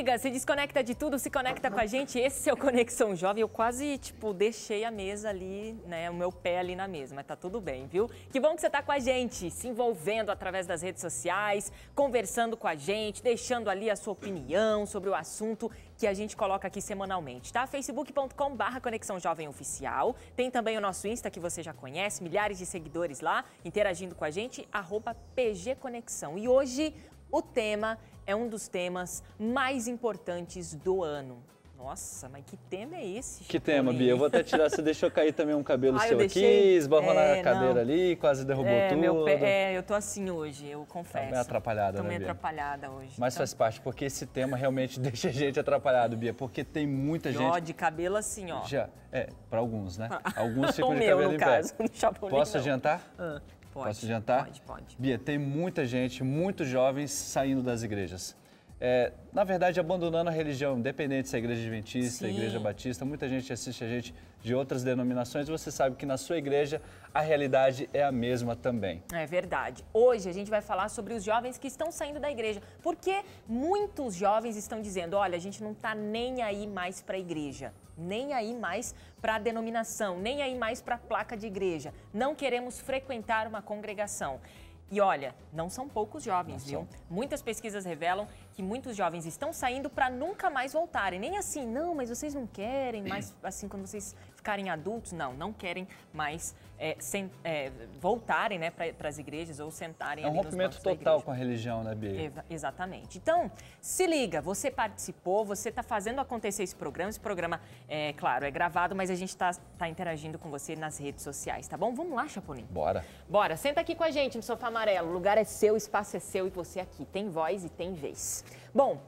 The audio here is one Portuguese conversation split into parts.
liga, se desconecta de tudo, se conecta com a gente. Esse é o Conexão Jovem. Eu quase, deixei a mesa ali, né, o meu pé ali na mesa, mas tá tudo bem, viu? Que bom que você tá com a gente, se envolvendo através das redes sociais, conversando com a gente, deixando ali a sua opinião sobre o assunto que a gente coloca aqui semanalmente, tá? facebook.com/Conexão Jovem Oficial. Tem também o nosso Insta, que você já conhece, milhares de seguidores lá, interagindo com a gente, @PGConexão. E hoje o tema é um dos temas mais importantes do ano. Nossa, mas que tema é esse? Que tema, Bia? Eu vou até tirar, você deixou cair também um cabelo seu aqui, esbarrou na cadeira ali, quase derrubou tudo. Meu pé, eu tô assim hoje, eu confesso. Tá meio atrapalhada, tô né, meio Bia? atrapalhada hoje. Mas faz parte, porque esse tema realmente deixa a gente atrapalhado, Bia, porque tem muita gente... Ó, de cabelo assim, ó. Já, para alguns, né? Alguns ficam o de meu, cabelo no em caso, pé. no Chapolin, Posso não. adiantar? Pode. Posso adiantar? Pode. Bia, tem muita gente, muitos jovens saindo das igrejas. Na verdade, abandonando a religião, independente se é igreja adventista, igreja batista, muita gente assiste a gente de outras denominações, você sabe que na sua igreja a realidade é a mesma também. É verdade. Hoje a gente vai falar sobre os jovens que estão saindo da igreja, porque muitos jovens estão dizendo, olha, a gente não está nem aí mais para a igreja, nem aí mais para a denominação, nem aí mais para a placa de igreja, não queremos frequentar uma congregação. E olha, não são poucos jovens, viu? Muitas pesquisas revelam que muitos jovens estão saindo para nunca mais voltarem. Nem assim, não, mas vocês não querem mais, assim, quando vocês ficarem adultos, não querem mais voltarem, né, para as igrejas ou sentarem ali nos bancos da igreja. É um rompimento total com a religião, né, Bia? Exatamente. Então, se liga, você participou, você está fazendo acontecer esse programa, claro, é gravado, mas a gente está interagindo com você nas redes sociais, tá bom? Vamos lá, Chapolin? Bora, senta aqui com a gente no sofá amarelo, o lugar é seu, o espaço é seu e você aqui, tem voz e tem vez. Bom,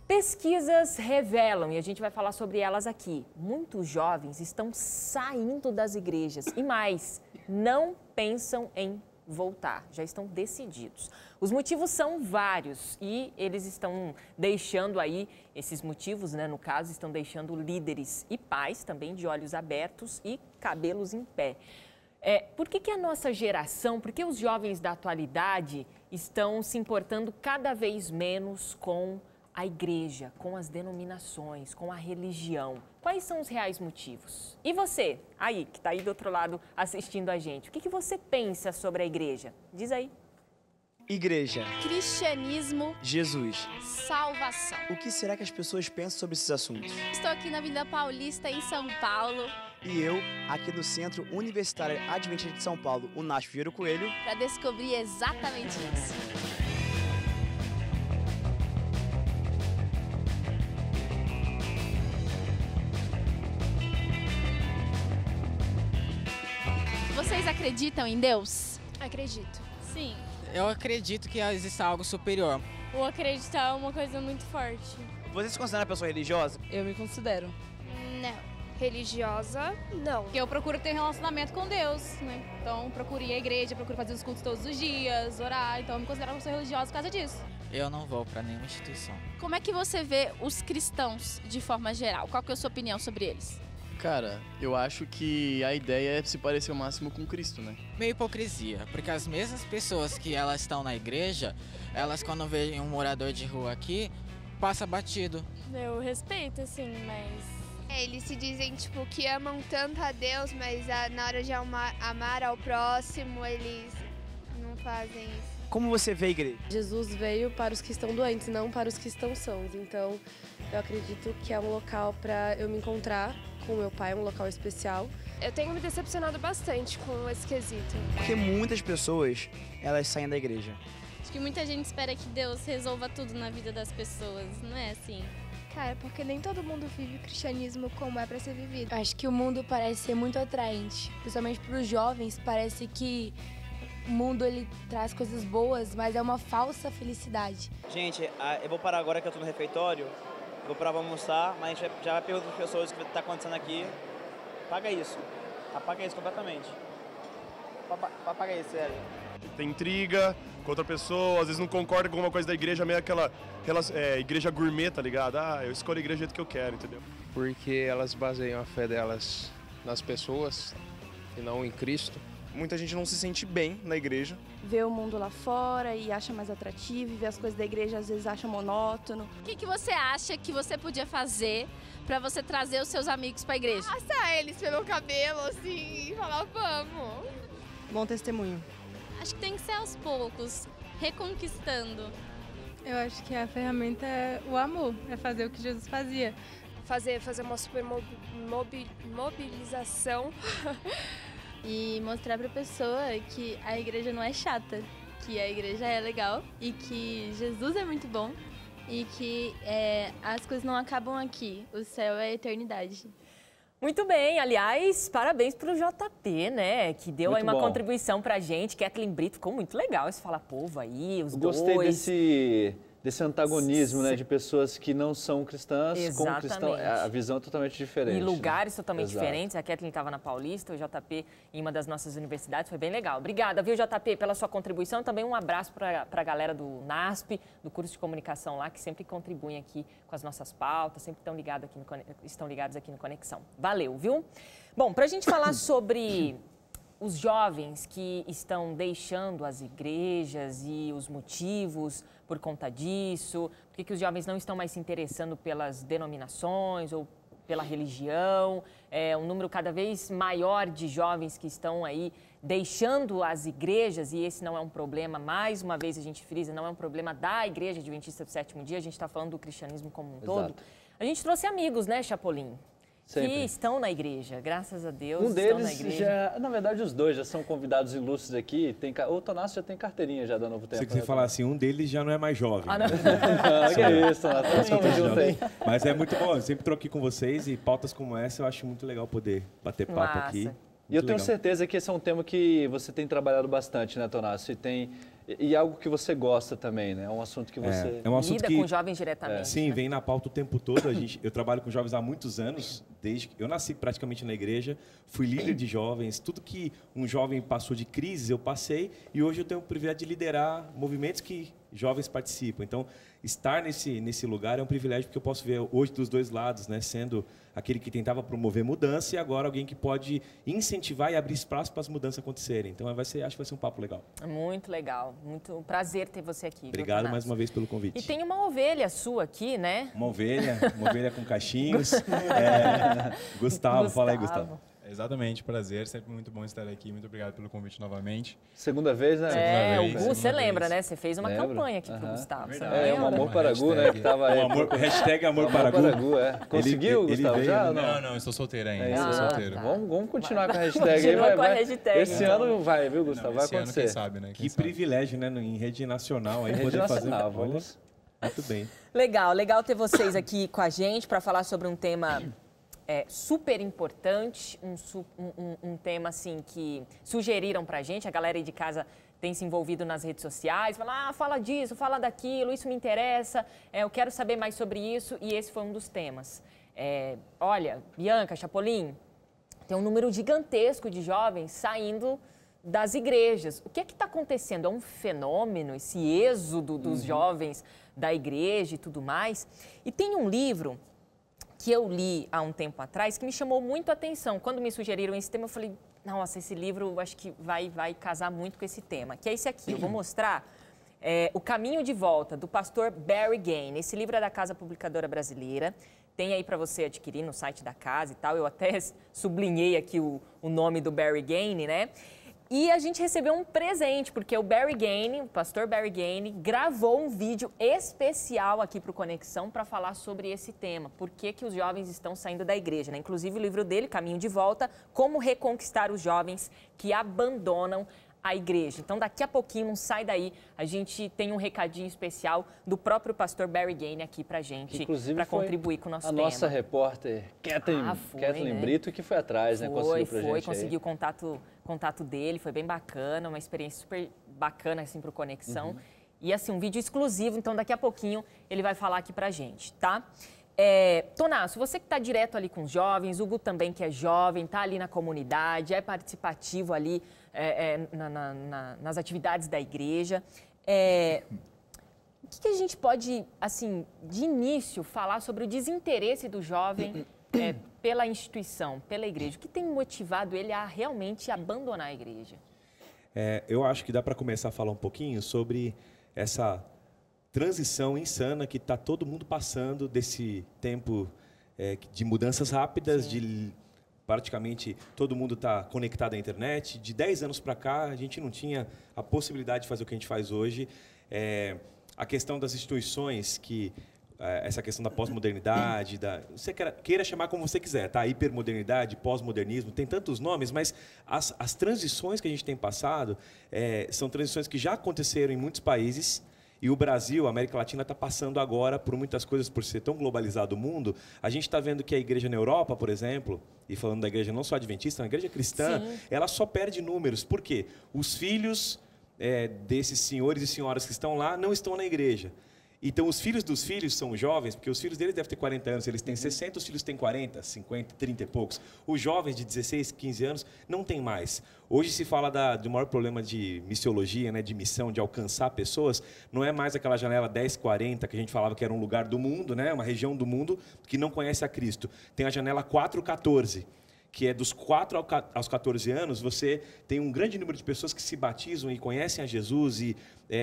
pesquisas revelam, e a gente vai falar sobre elas aqui, muitos jovens estão saindo das igrejas e mais, não pensam em voltar, já estão decididos. Os motivos são vários e eles estão deixando aí, esses motivos, né, no caso, estão deixando líderes e pais também de olhos abertos e cabelos em pé. Por que a nossa geração, por que os jovens da atualidade estão se importando cada vez menos com a igreja, com as denominações, com a religião? Quais são os reais motivos? E você, aí, que está aí do outro lado assistindo a gente, o que você pensa sobre a igreja? Diz aí. Igreja. Cristianismo. Jesus. Salvação. O que será que as pessoas pensam sobre esses assuntos? Estou aqui na Avenida Paulista, em São Paulo. E eu, aqui no Centro Universitário Adventista de São Paulo, o NASP Vieira Coelho, para descobrir exatamente isso. Vocês acreditam em Deus? Acredito. Sim. Eu acredito que existe algo superior. O acreditar é uma coisa muito forte. Você se considera uma pessoa religiosa? Eu me considero. Não. Religiosa, não. Porque eu procuro ter relacionamento com Deus, né? Então, procuro ir à igreja, procuro fazer os cultos todos os dias, orar. Então, eu me considero uma pessoa religiosa por causa disso. Eu não vou para nenhuma instituição. Como é que você vê os cristãos de forma geral? Qual que é a sua opinião sobre eles? Cara, eu acho que a ideia é se parecer o máximo com Cristo, né? Meio hipocrisia, porque as mesmas pessoas que elas estão na igreja, elas quando veem um morador de rua aqui, passa batido. Eu respeito, assim, mas... Eles se dizem, que amam tanto a Deus, mas na hora de amar ao próximo, eles não fazem isso. Como você vê a igreja? Jesus veio para os que estão doentes, não para os que estão sãos. Então, eu acredito que é um local para eu me encontrar com meu pai, um local especial. Eu tenho me decepcionado bastante com esse quesito. Porque muitas pessoas, elas saem da igreja. Acho que muita gente espera que Deus resolva tudo na vida das pessoas, não é assim? Cara, porque nem todo mundo vive o cristianismo como é para ser vivido. Acho que o mundo parece ser muito atraente, principalmente para os jovens. Parece que o mundo ele traz coisas boas, mas é uma falsa felicidade. Gente, eu vou parar agora que eu tô no refeitório. Vou parar pra almoçar, mas a gente já vai perguntar para as pessoas o que tá acontecendo aqui. Apaga isso completamente. Apaga isso, sério. Tem intriga com outra pessoa, às vezes não concorda com alguma coisa da igreja, meio aquela igreja gourmet, tá ligado? Eu escolho a igreja do jeito que eu quero, entendeu? Porque elas baseiam a fé delas nas pessoas e não em Cristo. muita gente não se sente bem na igreja. Vê o mundo lá fora e acha mais atrativo, e vê as coisas da igreja às vezes acha monótono. O que você acha que você podia fazer para você trazer os seus amigos para a igreja? Passar eles pelo cabelo, assim, e falar, vamos. Bom testemunho. Acho que tem que ser aos poucos, reconquistando. Eu acho que a ferramenta é o amor, é fazer o que Jesus fazia. Fazer uma super mobilização. E mostrar pra pessoa que a igreja não é chata, que a igreja é legal e que Jesus é muito bom e que as coisas não acabam aqui, o céu é a eternidade. Muito bem, aliás, parabéns pro JP, né, que deu aí uma contribuição pra gente. Kathleen Brito, ficou muito legal esse Fala Povo aí, os dois. Gostei desse antagonismo, né, de pessoas que não são cristãs com cristãos. A visão é totalmente diferente. E lugares totalmente diferentes. A Kathleen estava na Paulista, o JP em uma das nossas universidades. Foi bem legal. Obrigada, viu, JP, pela sua contribuição. Também um abraço para a galera do NASP, do curso de comunicação lá, que sempre contribuem aqui com as nossas pautas, sempre estão ligados aqui no Conexão. Valeu, viu? Bom, para a gente falar sobre os jovens que estão deixando as igrejas e os motivos por conta disso, por que os jovens não estão mais se interessando pelas denominações ou pela religião, um número cada vez maior de jovens que estão aí deixando as igrejas, e esse não é um problema, mais uma vez a gente frisa, não é um problema da Igreja Adventista do Sétimo Dia, a gente está falando do cristianismo como um todo. A gente trouxe amigos, né, Chapolin? Sempre. Que estão na igreja, graças a Deus, um estão na deles igreja. Na verdade, os dois já são convidados ilustres aqui. O Tonasso já tem carteirinha já da Novo Tempo. Se você falar assim, um deles já não é mais jovem. Ah, não. Que é isso, Tonasso. Mas é muito bom, eu sempre troco aqui com vocês e pautas como essa eu acho muito legal poder bater papo aqui. E eu tenho certeza que esse é um tema que você tem trabalhado bastante, né, Tonasso? E algo que você gosta também, né? É um assunto que você lida com jovens diretamente. Sim, vem na pauta o tempo todo. Eu trabalho com jovens há muitos anos, desde que eu nasci praticamente na igreja, fui líder de jovens. Tudo que um jovem passou de crises, eu passei, e hoje eu tenho o privilégio de liderar movimentos que jovens participam. Então, estar nesse lugar é um privilégio, porque eu posso ver hoje dos dois lados, né? Sendo aquele que tentava promover mudança e agora alguém que pode incentivar e abrir espaço para as mudanças acontecerem. Então, acho que vai ser um papo legal. Muito legal. Muito prazer ter você aqui. Obrigado mais uma vez pelo convite. E tem uma ovelha sua aqui, né? Uma ovelha com cachinhos. Gustavo, fala aí, Gustavo. Exatamente, prazer, sempre muito bom estar aqui, muito obrado pelo convite novamente. Segunda vez, né? O Gu, você lembra, né? Você fez uma campanha aqui pro Gustavo. Um amor para Gu, né? Que tava aí. Hashtag amor para Gu. Conseguiu, Gustavo, já? Não, eu sou solteiro ainda, sou solteiro. Tá. Vamos continuar com a hashtag aí. Esse ano vai, viu, Gustavo? Vai acontecer. Ano, quem sabe, né? Que privilégio, né? Em rede nacional, aí poder fazer. Vamos. Muito bem. Legal ter vocês aqui com a gente para falar sobre um tema super importante, um tema assim que sugeriram pra gente, a galera aí de casa tem se envolvido nas redes sociais, fala disso, fala daquilo, isso me interessa, eu quero saber mais sobre isso, e esse foi um dos temas. Olha, Bianca, Chapolin, tem um número gigantesco de jovens saindo das igrejas. O que é que está acontecendo? É um fenômeno, esse êxodo dos jovens da igreja e tudo mais? E tem um livro que eu li há um tempo atrás, que me chamou muito a atenção. Quando me sugeriram esse tema, eu falei, nossa, esse livro eu acho que vai casar muito com esse tema, que é esse aqui. Eu vou mostrar O Caminho de Volta, do pastor Barry Gain. Esse livro é da Casa Publicadora Brasileira. Tem aí para você adquirir no site da casa e tal. Eu até sublinhei aqui o nome do Barry Gain, né? E a gente recebeu um presente, porque o Barry Gain, o pastor Barry Gain, gravou um vídeo especial aqui para o Conexão para falar sobre esse tema. Por que os jovens estão saindo da igreja, né? Inclusive o livro dele, Caminho de Volta, Como Reconquistar os Jovens que Abandonam a Igreja. Então, daqui a pouquinho, não sai daí, a gente tem um recadinho especial do próprio pastor Barry Gain aqui pra gente, para contribuir com o nosso tema. A nossa repórter, Kathleen Brito, que foi atrás, né? Conseguiu pra gente conseguiu o contato dele, foi bem bacana, uma experiência super bacana, assim, pro Conexão. E, assim, um vídeo exclusivo, então, daqui a pouquinho, ele vai falar aqui pra gente, tá? Tonasso, você que está direto ali com os jovens, o Hugo também que é jovem, está ali na comunidade, é participativo ali nas atividades da igreja. O que a gente pode, assim, de início, falar sobre o desinteresse do jovem pela instituição, pela igreja? O que tem motivado ele a realmente abandonar a igreja? Eu acho que dá para começar a falar um pouquinho sobre essa transição insana que está todo mundo passando desse tempo de mudanças rápidas, de praticamente todo mundo está conectado à internet. De 10 anos para cá, a gente não tinha a possibilidade de fazer o que a gente faz hoje. A questão das instituições, essa questão da pós-modernidade, você queira chamar como você quiser, tá? Hipermodernidade, pós-modernismo, tem tantos nomes, mas as transições que a gente tem passado são transições que já aconteceram em muitos países, e o Brasil, a América Latina, está passando agora por muitas coisas, por ser tão globalizado o mundo. A gente está vendo que a igreja na Europa, por exemplo, e falando da igreja não só adventista, a igreja cristã, ela só perde números. Por quê? Os filhos desses senhores e senhoras que estão lá não estão na igreja. Então, os filhos dos filhos são jovens, porque os filhos deles devem ter 40 anos, eles têm 60, os filhos têm 40, 50, 30 e poucos. Os jovens de 16, 15 anos não tem mais. Hoje se fala do maior problema de missiologia, de missão, de alcançar pessoas. Não é mais aquela janela 10-40 que a gente falava que era um lugar do mundo, uma região do mundo que não conhece a Cristo. Tem a janela 4-14. Que é dos 4 aos 14 anos, você tem um grande número de pessoas que se batizam e conhecem a Jesus e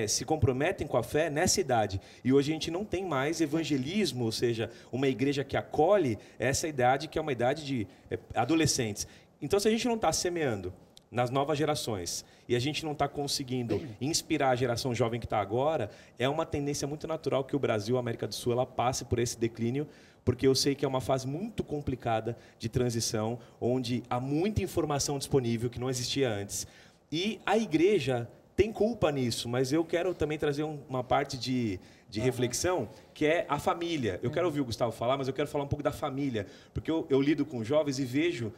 se comprometem com a fé nessa idade. E hoje a gente não tem mais evangelismo, ou seja, uma igreja que acolhe essa idade, que é uma idade de adolescentes. Então, se a gente não está semeando nas novas gerações e a gente não está conseguindo inspirar a geração jovem que está agora, é uma tendência muito natural que o Brasil, a América do Sul, ela passe por esse declínio, porque eu sei que é uma fase muito complicada de transição, onde há muita informação disponível que não existia antes. E a igreja tem culpa nisso, mas eu quero também trazer uma parte de reflexão, que é a família. Eu quero ouvir o Gustavo falar, mas eu quero falar um pouco da família, porque eu lido com jovens e vejo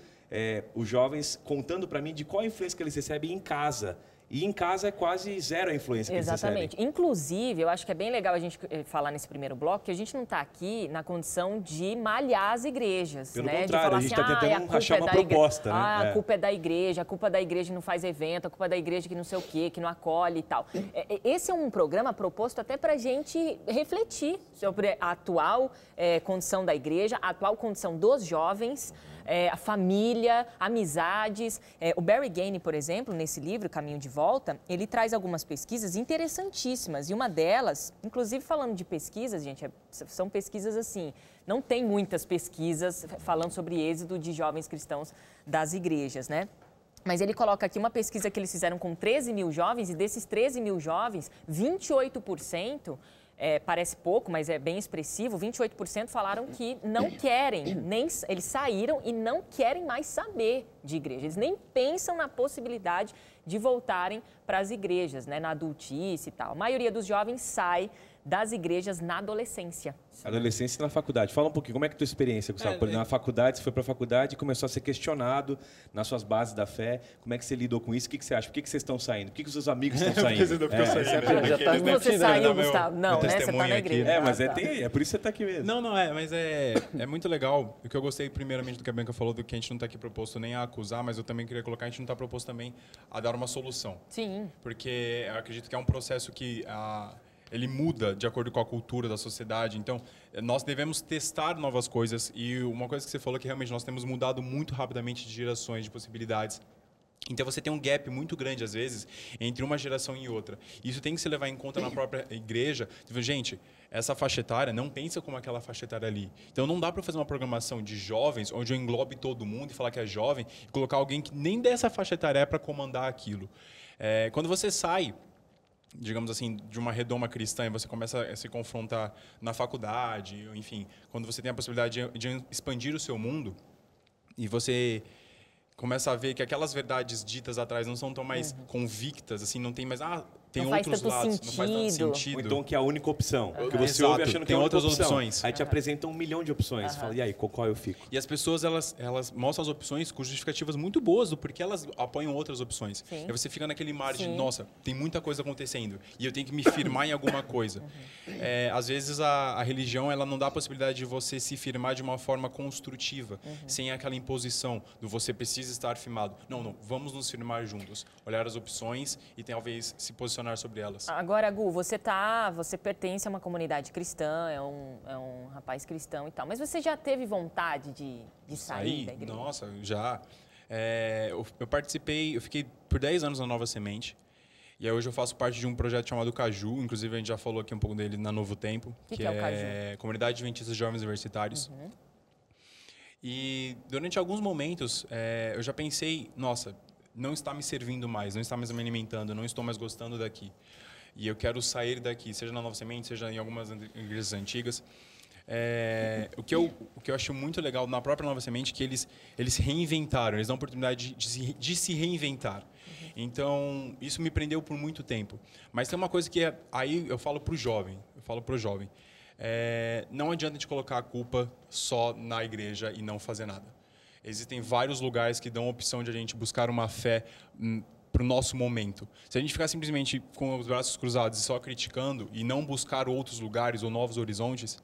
os jovens contando para mim de qual a influência que eles recebem em casa. E em casa é quase zero a influência que eles recebem. Exatamente. Inclusive, eu acho que é bem legal a gente falar nesse primeiro bloco que a gente não está aqui na condição de malhar as igrejas. Pelo contrário, de falar a gente está tentando achar uma proposta. A culpa é da igreja, a culpa é da igreja que não faz evento, a culpa é da igreja que não sei o quê, que não acolhe e tal. Esse é um programa proposto até para a gente refletir sobre a atual condição da igreja, a atual condição dos jovens, a família, amizades. O Barry Gainey, por exemplo, nesse livro, Caminho de Volta, ele traz algumas pesquisas interessantíssimas. E uma delas, inclusive falando de pesquisas, gente, são pesquisas assim, não tem muitas pesquisas falando sobre êxodo de jovens cristãos das igrejas, né? Mas ele coloca aqui uma pesquisa que eles fizeram com 13 mil jovens, e desses 13 mil jovens, 28%, parece pouco, mas é bem expressivo, 28% falaram que não querem, eles saíram e não querem mais saber de igreja. Eles nem pensam na possibilidade de voltarem para as igrejas, na adultice e tal. A maioria dos jovens sai das igrejas na adolescência. Adolescência e na faculdade. Fala um pouquinho, como é que é a tua experiência, Gustavo? Na faculdade, você foi para a faculdade e começou a ser questionado nas suas bases da fé. Como é que você lidou com isso? O que você acha? Por que vocês estão saindo? Por que os seus amigos estão saindo? Você saiu, Gustavo? Não, né? Você está na igreja. Mas é por isso que você está aqui mesmo. Não, mas é muito legal. O que eu gostei, primeiramente, do que a Bianca falou, do que a gente não está aqui proposto nem a acusar, mas eu também queria colocar, a gente não está proposto também a dar uma solução. Sim. Porque eu acredito que é um processo que ele muda de acordo com a cultura da sociedade. Então, nós devemos testar novas coisas. E uma coisa que você falou é que realmente nós temos mudado muito rapidamente de gerações, de possibilidades. Então, você tem um gap muito grande, às vezes, entre uma geração e outra. Isso tem que se levar em conta na própria igreja. Gente, essa faixa etária não pensa como aquela faixa etária ali. Então, não dá para fazer uma programação de jovens, onde eu englobe todo mundo e falar que é jovem, e colocar alguém que nem dessa faixa etária é para comandar aquilo. Quando você sai, digamos assim, de uma redoma cristã e você começa a se confrontar na faculdade, enfim, quando você tem a possibilidade de expandir o seu mundo e você começa a ver que aquelas verdades ditas atrás não são tão mais convictas, assim, não tem mais... tem não outros lados, sentido. Não faz tanto sentido. Ou então que é a única opção. Porque você ouve achando que tem é outras opção. opções. Aí te apresentam 1 milhão de opções. Fala, e aí, com qual eu fico? E as pessoas, elas mostram as opções com justificativas muito boas do porquê elas apoiam outras opções. Sim. Aí você fica naquele mar de, nossa, tem muita coisa acontecendo e eu tenho que me firmar em alguma coisa. Às vezes a religião, ela não dá a possibilidade de você se firmar de uma forma construtiva, sem aquela imposição do você precisa estar firmado. Não, vamos nos firmar juntos. Olhar as opções e talvez se posicionar posicionar sobre elas. Agora, Gu, você pertence a uma comunidade cristã, é um rapaz cristão e tal, mas você já teve vontade de sair da igreja? Nossa, já. Eu participei, eu fiquei por 10 anos na Nova Semente. E aí hoje eu faço parte de um projeto chamado Caju, inclusive a gente já falou aqui um pouco dele na Novo Tempo, que é o Caju? Comunidade Adventista de Jovens Universitários. E durante alguns momentos eu já pensei, nossa, não está me servindo mais, não está mais me alimentando, não estou mais gostando daqui. E eu quero sair daqui, seja na Nova Semente, seja em algumas igrejas antigas. O que eu acho muito legal na própria Nova Semente é que eles reinventaram, eles dão a oportunidade de se reinventar. Então, isso me prendeu por muito tempo. Mas tem uma coisa que aí eu falo para o jovem, não adianta a gente colocar a culpa só na igreja e não fazer nada. Existem vários lugares que dão a opção de a gente buscar uma fé para o nosso momento. Se a gente ficar simplesmente com os braços cruzados e só criticando e não buscar outros lugares ou novos horizontes,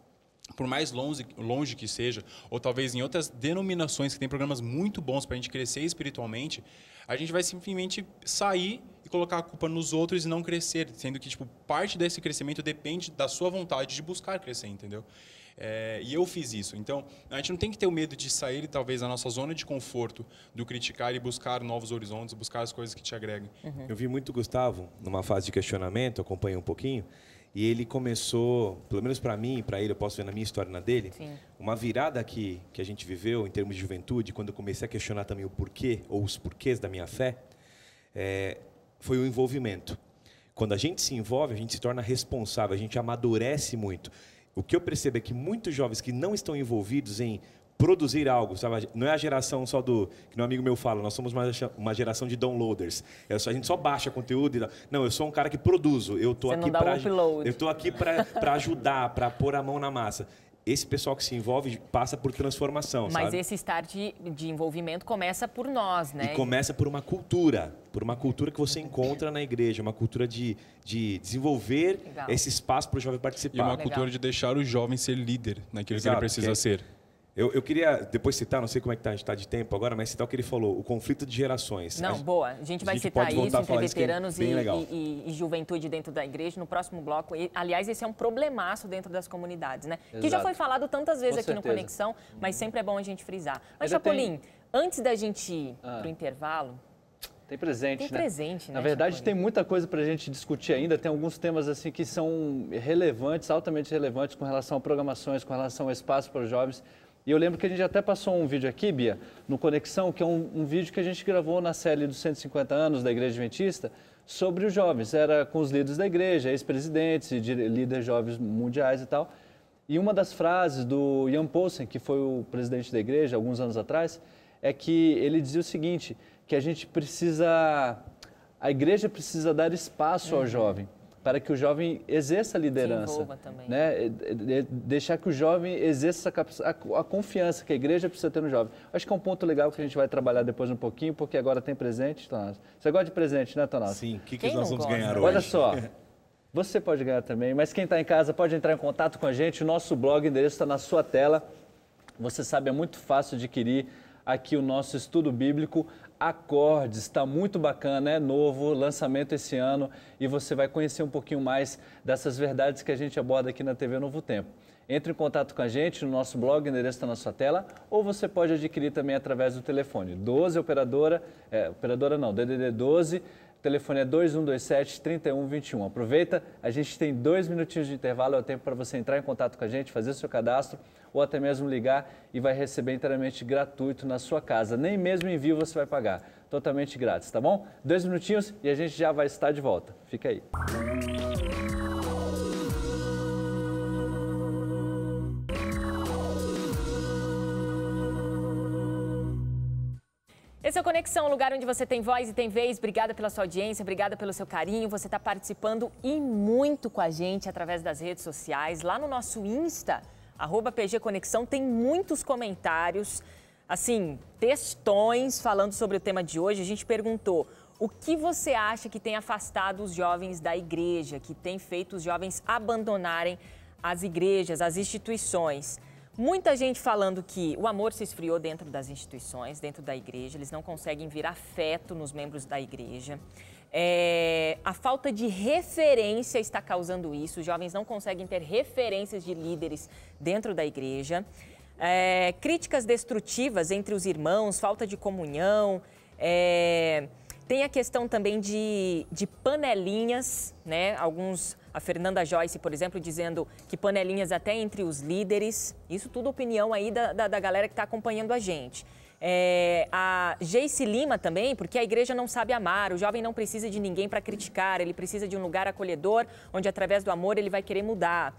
por mais longe que seja, ou talvez em outras denominações que têm programas muito bons para a gente crescer espiritualmente, a gente vai simplesmente sair e colocar a culpa nos outros e não crescer, sendo que parte desse crescimento depende da sua vontade de buscar crescer, entendeu? E eu fiz isso. Então, a gente não tem que ter o medo de sair, talvez, da nossa zona de conforto, do criticar e buscar novos horizontes, buscar as coisas que te agregam. Eu vi muito o Gustavo, numa fase de questionamento, acompanhei um pouquinho, e ele começou, pelo menos para mim, para ele, eu posso ver na minha história e na dele, uma virada que a gente viveu em termos de juventude, quando eu comecei a questionar também o porquê, ou os porquês da minha fé, foi o envolvimento. Quando a gente se envolve, a gente se torna responsável, a gente amadurece muito. O que eu percebo é que muitos jovens que não estão envolvidos em produzir algo, sabe? Não é a geração só do... que um amigo meu fala, nós somos uma geração de downloaders. A gente só baixa conteúdo. Não, eu sou um cara que produzo. Eu estou aqui para ajudar, para pôr a mão na massa. Esse pessoal que se envolve passa por transformação, Mas sabe? esse start de envolvimento começa por nós, né? E começa por uma cultura que você encontra na igreja, uma cultura de desenvolver esse espaço para o jovem participar. E uma cultura de deixar o jovem ser líder naquilo que ele precisa ser. Eu queria depois citar, não sei como é que está de tempo agora, mas citar o que ele falou, o conflito de gerações. Boa. A gente vai citar isso entre veteranos e juventude dentro da igreja no próximo bloco. Aliás, esse é um problemaço dentro das comunidades, né? Que já foi falado tantas vezes aqui no Conexão, mas sempre é bom a gente frisar. Mas, Chapolin, antes da gente ir para o intervalo... Tem presente, né? Na verdade, tem muita coisa para a gente discutir ainda. Tem alguns temas assim que são relevantes, altamente relevantes com relação a programações, com relação ao espaço para os jovens. E eu lembro que a gente até passou um vídeo aqui, Bia, no Conexão, que é um vídeo que a gente gravou na série dos 150 anos da Igreja Adventista, sobre os jovens. Era com os líderes da igreja, ex-presidentes e líderes jovens mundiais e tal. E uma das frases do Jan Poulsen, que foi o presidente da igreja alguns anos atrás, é que ele dizia o seguinte, que a igreja precisa dar espaço ao jovem, para que o jovem exerça a liderança. Se envolva também. Né? Deixar que o jovem exerça a confiança que a igreja precisa ter no jovem. Acho que é um ponto legal que a gente vai trabalhar depois um pouquinho, porque agora tem presente, Tonás. Você gosta de presente, né, Tonás? Sim, o que nós vamos ganhar hoje? Olha só, você pode ganhar também, mas quem está em casa pode entrar em contato com a gente. O nosso blog, o endereço está na sua tela. Você sabe, é muito fácil adquirir aqui o nosso estudo bíblico. Acordes, está muito bacana, é novo, lançamento esse ano, e você vai conhecer um pouquinho mais dessas verdades que a gente aborda aqui na TV Novo Tempo. Entre em contato com a gente no nosso blog, o endereço está na sua tela, ou você pode adquirir também através do telefone. 12 DDD 12, o telefone é 2127-3121. Aproveita, a gente tem 2 minutinhos de intervalo, é o tempo para você entrar em contato com a gente, fazer o seu cadastro, ou até mesmo ligar e vai receber inteiramente gratuito na sua casa. Nem mesmo envio você vai pagar, totalmente grátis, tá bom? 2 minutinhos e a gente já vai estar de volta. Fica aí. Esse é o Conexão, o lugar onde você tem voz e tem vez. Obrigada pela sua audiência, obrigada pelo seu carinho. Você está participando e muito com a gente através das redes sociais. Lá no nosso Insta, @PG Conexão, tem muitos comentários, assim, textões falando sobre o tema de hoje. A gente perguntou, o que você acha que tem afastado os jovens da igreja, que tem feito os jovens abandonarem as igrejas, as instituições? Muita gente falando que o amor se esfriou dentro das instituições, dentro da igreja, eles não conseguem ver afeto nos membros da igreja. A falta de referência está causando isso. Os jovens não conseguem ter referências de líderes dentro da igreja. Críticas destrutivas entre os irmãos, falta de comunhão. Tem a questão também de panelinhas, né? A Fernanda Joyce, por exemplo, dizendo que panelinhas até entre os líderes. Isso tudo opinião aí da galera que está acompanhando a gente. A Geice Lima também, porque a igreja não sabe amar, o jovem não precisa de ninguém para criticar, ele precisa de um lugar acolhedor, onde através do amor ele vai querer mudar.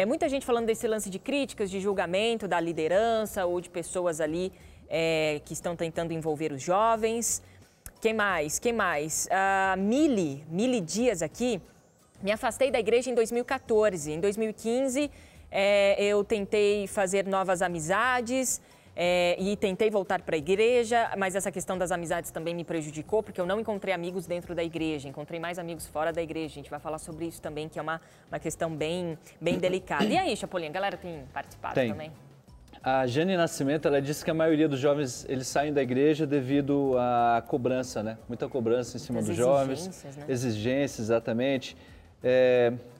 Muita gente falando desse lance de críticas, de julgamento da liderança ou de pessoas ali que estão tentando envolver os jovens. Quem mais? A Mili Dias aqui, me afastei da igreja em 2014. Em 2015, eu tentei fazer novas amizades, e tentei voltar para a igreja, mas essa questão das amizades também me prejudicou, porque eu não encontrei amigos dentro da igreja, encontrei mais amigos fora da igreja. A gente vai falar sobre isso também, que é uma questão bem delicada. E aí, Chapolin, a galera tem participado também? A Jane Nascimento, ela disse que a maioria dos jovens, eles saem da igreja devido à cobrança, né? Muita cobrança em cima dos jovens. Né? Exigências, exatamente.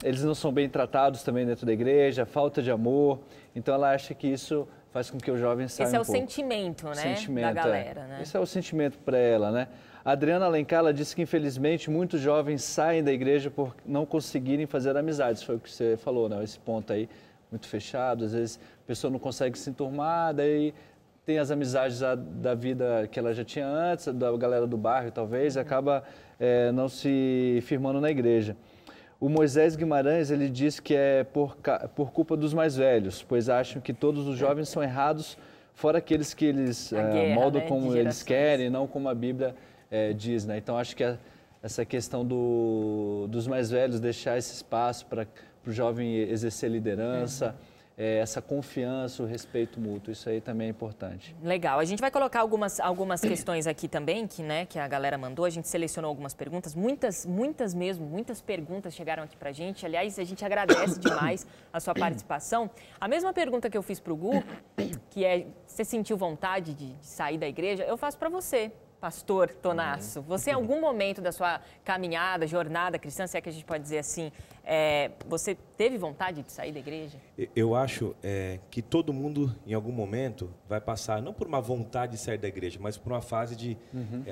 Eles não são bem tratados também dentro da igreja, falta de amor. Então, ela acha que isso faz com que o jovem saia Esse é o sentimento, né, da galera, né? Esse é o sentimento para ela, né? A Adriana Alencar, ela disse que, infelizmente, muitos jovens saem da igreja por não conseguirem fazer amizades. Foi o que você falou, né? Esse ponto aí, muito fechado. Às vezes, a pessoa não consegue se enturmar, daí tem as amizades da vida que ela já tinha antes, da galera do bairro, talvez, e acaba não se firmando na igreja. O Moisés Guimarães, ele diz que é por culpa dos mais velhos, pois acham que todos os jovens são errados, fora aqueles que eles moldam, né, como eles querem, não como a Bíblia diz, né? Então, acho que essa questão dos mais velhos, deixar esse espaço para o jovem exercer liderança, essa confiança, o respeito mútuo, isso aí também é importante. Legal. A gente vai colocar algumas questões aqui também, que a galera mandou. A gente selecionou algumas perguntas, muitas mesmo, muitas perguntas chegaram aqui pra gente. Aliás, a gente agradece demais a sua participação. A mesma pergunta que eu fiz pro Gu, que é, você sentiu vontade de sair da igreja, eu faço para você, Pastor Tonasso. Você, em algum momento da sua caminhada, jornada cristã, se é que a gente pode dizer assim, você teve vontade de sair da igreja? Eu acho que todo mundo, em algum momento, vai passar, não por uma vontade de sair da igreja, mas por uma fase de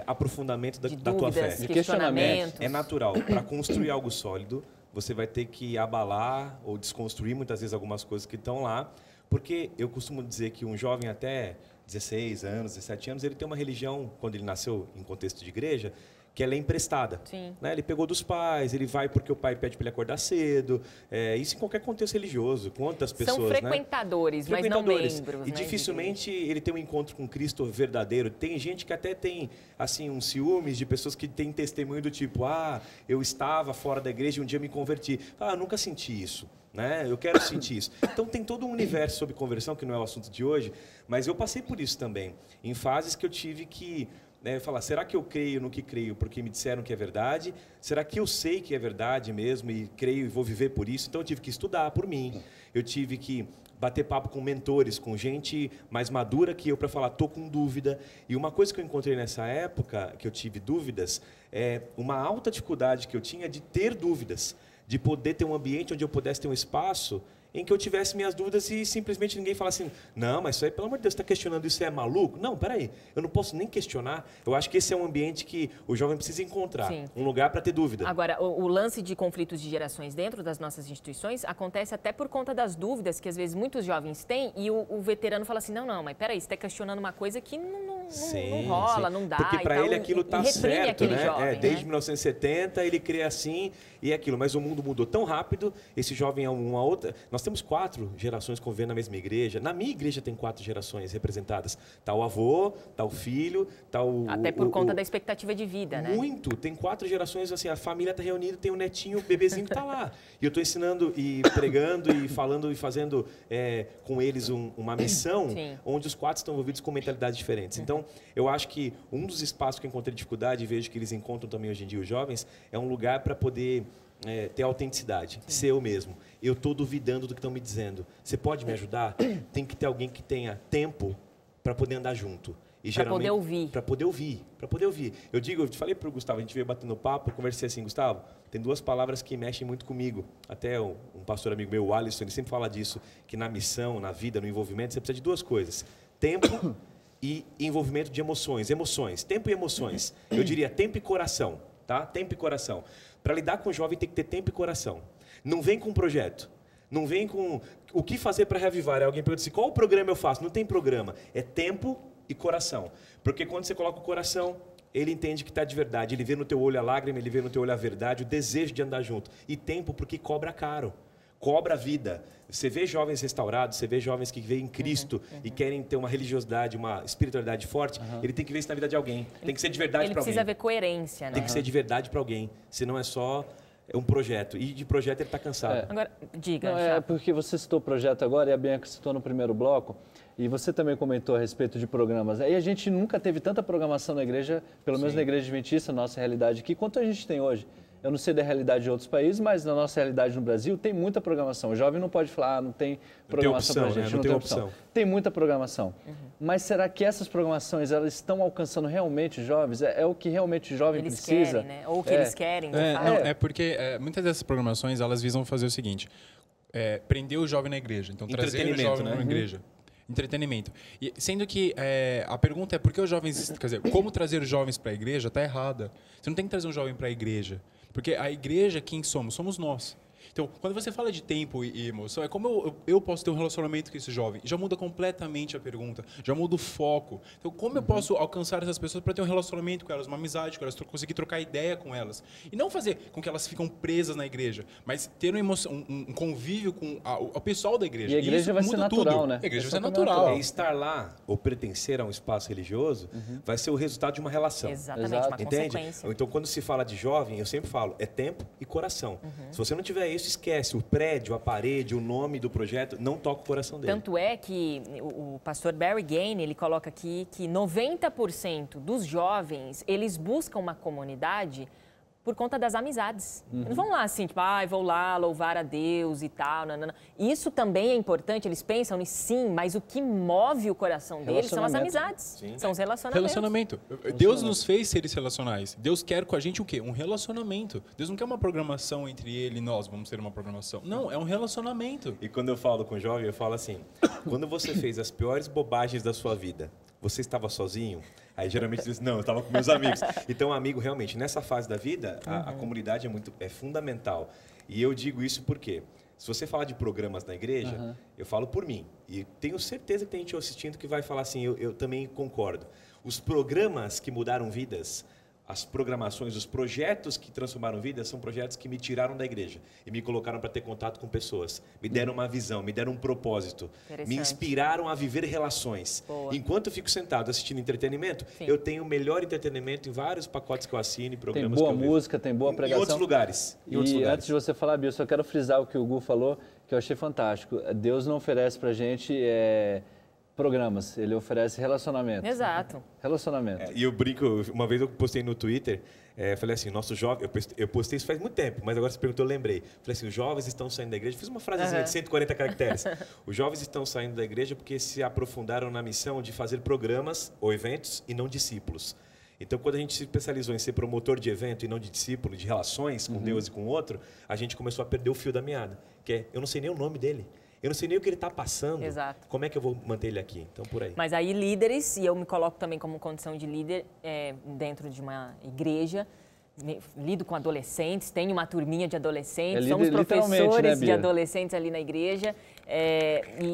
aprofundamento da tua fé. De questionamentos. É natural. Para construir algo sólido, você vai ter que abalar ou desconstruir, muitas vezes, algumas coisas que estão lá. Porque eu costumo dizer que um jovem até 16 anos, 17 anos, ele tem uma religião, quando ele nasceu em contexto de igreja, que ela é emprestada. Sim. Né? Ele pegou dos pais, ele vai porque o pai pede para ele acordar cedo. Isso em qualquer contexto religioso. Quantas pessoas, são frequentadores, né? Mas não membros. E dificilmente ele tem um encontro com Cristo verdadeiro. Tem gente que até tem assim, um ciúmes de pessoas que têm testemunho do tipo, eu estava fora da igreja e um dia me converti. Eu nunca senti isso. Né? Eu quero sentir isso. Então tem todo um universo sobre conversão, que não é o assunto de hoje, mas eu passei por isso também, em fases que eu tive que falar, será que eu creio no que creio porque me disseram que é verdade? Será que eu sei que é verdade mesmo e creio e vou viver por isso? Então eu tive que estudar por mim, eu tive que bater papo com mentores, com gente mais madura que eu para falar, tô com dúvida. E uma coisa que eu encontrei nessa época, que eu tive dúvidas, é uma alta dificuldade que eu tinha de ter dúvidas, de poder ter um ambiente onde eu pudesse ter um espaço em que eu tivesse minhas dúvidas e simplesmente ninguém falasse assim, não, mas isso aí, pelo amor de Deus, você está questionando isso, você é maluco? Não, peraí, eu não posso nem questionar. Eu acho que esse é um ambiente que o jovem precisa encontrar, um lugar para ter dúvida. Agora, o lance de conflitos de gerações dentro das nossas instituições acontece até por conta das dúvidas que, às vezes, muitos jovens têm e o veterano fala assim, não, mas peraí, você está questionando uma coisa que não rola, não dá. Porque para ele aquilo está certo, né? Jovem, desde 1970 ele crê assim e aquilo, mas o mundo mudou tão rápido, esse jovem é uma outra... Nós temos 4 gerações convivendo na mesma igreja. Na minha igreja tem 4 gerações representadas. Está o avô, está o filho, está o... Até por conta da expectativa de vida, né? Muito. Tem 4 gerações, assim, a família está reunida, tem o netinho, o bebezinho que está lá. E eu estou ensinando e pregando e falando e fazendo com eles uma missão onde os 4 estão envolvidos com mentalidades diferentes. Então, eu acho que um dos espaços que eu encontrei dificuldade e vejo que eles encontram também hoje em dia os jovens é um lugar para poder... ter autenticidade, ser eu mesmo. Eu estou duvidando do que estão me dizendo. Você pode me ajudar? Tem que ter alguém que tenha tempo para poder andar junto. Para poder ouvir. Para poder ouvir. Eu te falei para o Gustavo, a gente veio batendo papo, eu conversei assim, Gustavo, tem 2 palavras que mexem muito comigo. Até um pastor amigo meu, o Alisson, ele sempre fala disso, que na missão, na vida, no envolvimento, você precisa de 2 coisas. Tempo e envolvimento de emoções. Tempo e emoções. Eu diria tempo e coração, tá? Tempo e coração. Para lidar com o jovem tem que ter tempo e coração. Não vem com um projeto. Não vem com o que fazer para reavivar. Alguém pergunta assim, qual o programa eu faço? Não tem programa. É tempo e coração. Porque quando você coloca o coração, ele entende que está de verdade. Ele vê no teu olho a lágrima, ele vê no teu olho a verdade, o desejo de andar junto. E tempo porque cobra caro. Cobra a vida. Você vê jovens restaurados, você vê jovens que veem Cristo e querem ter uma religiosidade, uma espiritualidade forte, ele tem que ver isso na vida de alguém. Tem que ser de verdade para alguém. Ele precisa ver coerência, né? Tem que ser de verdade para alguém. Senão é só um projeto. E de projeto ele está cansado. Agora, diga. Não, é porque você citou o projeto agora e a Bianca citou no primeiro bloco. E você também comentou a respeito de programas. Aí a gente nunca teve tanta programação na igreja, pelo menos na Igreja Adventista, nossa realidade aqui, quanto a gente tem hoje. Eu não sei da realidade de outros países, mas na nossa realidade no Brasil tem muita programação. O jovem não pode falar, não tem programação para a gente, não tem opção. Tem muita programação. Mas será que essas programações elas estão alcançando realmente os jovens? É o que realmente o jovem precisa? Querem, né? Ou o que eles querem. Porque muitas dessas programações elas visam fazer o seguinte, prender o jovem na igreja. Então, trazer o jovem na igreja. Entretenimento. E, sendo que a pergunta é por que os jovens... Quer dizer, como trazer os jovens para a igreja está errada. Você não tem que trazer um jovem para a igreja. Porque a igreja, quem somos? Somos nós. Então, quando você fala de tempo e emoção, é como eu posso ter um relacionamento com esse jovem. Já muda completamente a pergunta, já muda o foco. Então, como eu posso alcançar essas pessoas para ter um relacionamento com elas, uma amizade com elas, conseguir trocar ideia com elas? E não fazer com que elas ficam presas na igreja, mas ter uma emoção, um convívio com o pessoal da igreja. E a igreja vai ser natural, tudo. né? A igreja vai ser natural. Estar lá ou pertencer a um espaço religioso vai ser o resultado de uma relação. Exatamente, uma consequência. Então, quando se fala de jovem, eu sempre falo, é tempo e coração. Se você não tiver isso, esquece. O prédio, a parede, o nome do projeto, não toca o coração dele. Tanto é que o pastor Barry Gain, ele coloca aqui que 90% dos jovens, eles buscam uma comunidade por conta das amizades. Eles vão lá assim, tipo, vou lá louvar a Deus e tal. Nanana. Isso também é importante, eles pensam nisso, sim, mas o que move o coração deles são as amizades, são os relacionamentos. Deus nos fez seres relacionais. Deus quer com a gente o quê? Um relacionamento. Deus não quer uma programação entre ele e nós, vamos ter uma programação. Não, é um relacionamento. E quando eu falo com o jovem, eu falo assim, quando você fez as piores bobagens da sua vida, você estava sozinho? Aí geralmente diz, não, eu estava com meus amigos. Então, amigo, realmente, nessa fase da vida, a comunidade é fundamental. E eu digo isso porque, se você falar de programas na igreja, eu falo por mim. E tenho certeza que tem gente assistindo que vai falar assim, eu também concordo. Os programas que mudaram vidas, as programações, os projetos que transformaram vidas são projetos que me tiraram da igreja e me colocaram para ter contato com pessoas, me deram uma visão, me deram um propósito, me inspiraram a viver relações. Boa. Enquanto eu fico sentado assistindo entretenimento, eu tenho o melhor entretenimento em vários pacotes que eu assino e programas que eu vejo. música, tem boa pregação. Em outros lugares. Antes de você falar, Bia, eu só quero frisar o que o Gu falou, que eu achei fantástico. Deus não oferece para a gente... programas, ele oferece relacionamento. Exato. Relacionamento. E eu brinco, uma vez eu postei no Twitter, falei assim, nosso jovem, eu postei isso faz muito tempo, mas agora você perguntou, eu lembrei. Falei assim, os jovens estão saindo da igreja, fiz uma frasezinha de 140 caracteres. Os jovens estão saindo da igreja porque se aprofundaram na missão de fazer programas ou eventos e não discípulos. Então, quando a gente se especializou em ser promotor de evento e não de discípulo, de relações com Deus e com o outro, a gente começou a perder o fio da meada, que é, eu não sei nem o nome dele. Eu não sei nem o que ele está passando. Exato. Como é que eu vou manter ele aqui? Então, por aí. Mas aí, líderes, e eu me coloco também como condição de líder dentro de uma igreja, lido com adolescentes, tenho uma turminha de adolescentes, somos professores de adolescentes ali na igreja,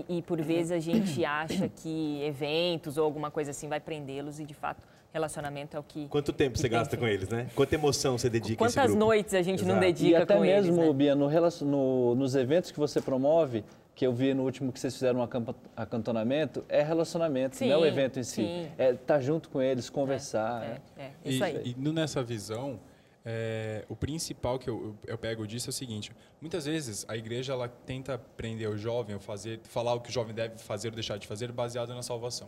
e por vezes a gente acha que eventos ou alguma coisa assim vai prendê-los e, de fato, relacionamento é o que... Quanto tempo você gasta com eles, né? Quanta emoção você dedica a esse grupo? Quantas noites a gente não dedica com eles, E até mesmo, né? Bia, nos eventos que você promove, que eu vi no último que vocês fizeram um acantonamento, é relacionamento, não é o evento em si. É estar junto com eles, conversar. Isso aí. E nessa visão, o principal que eu pego disso é o seguinte, muitas vezes a igreja ela tenta prender o jovem, ou falar o que o jovem deve fazer ou deixar de fazer baseado na salvação.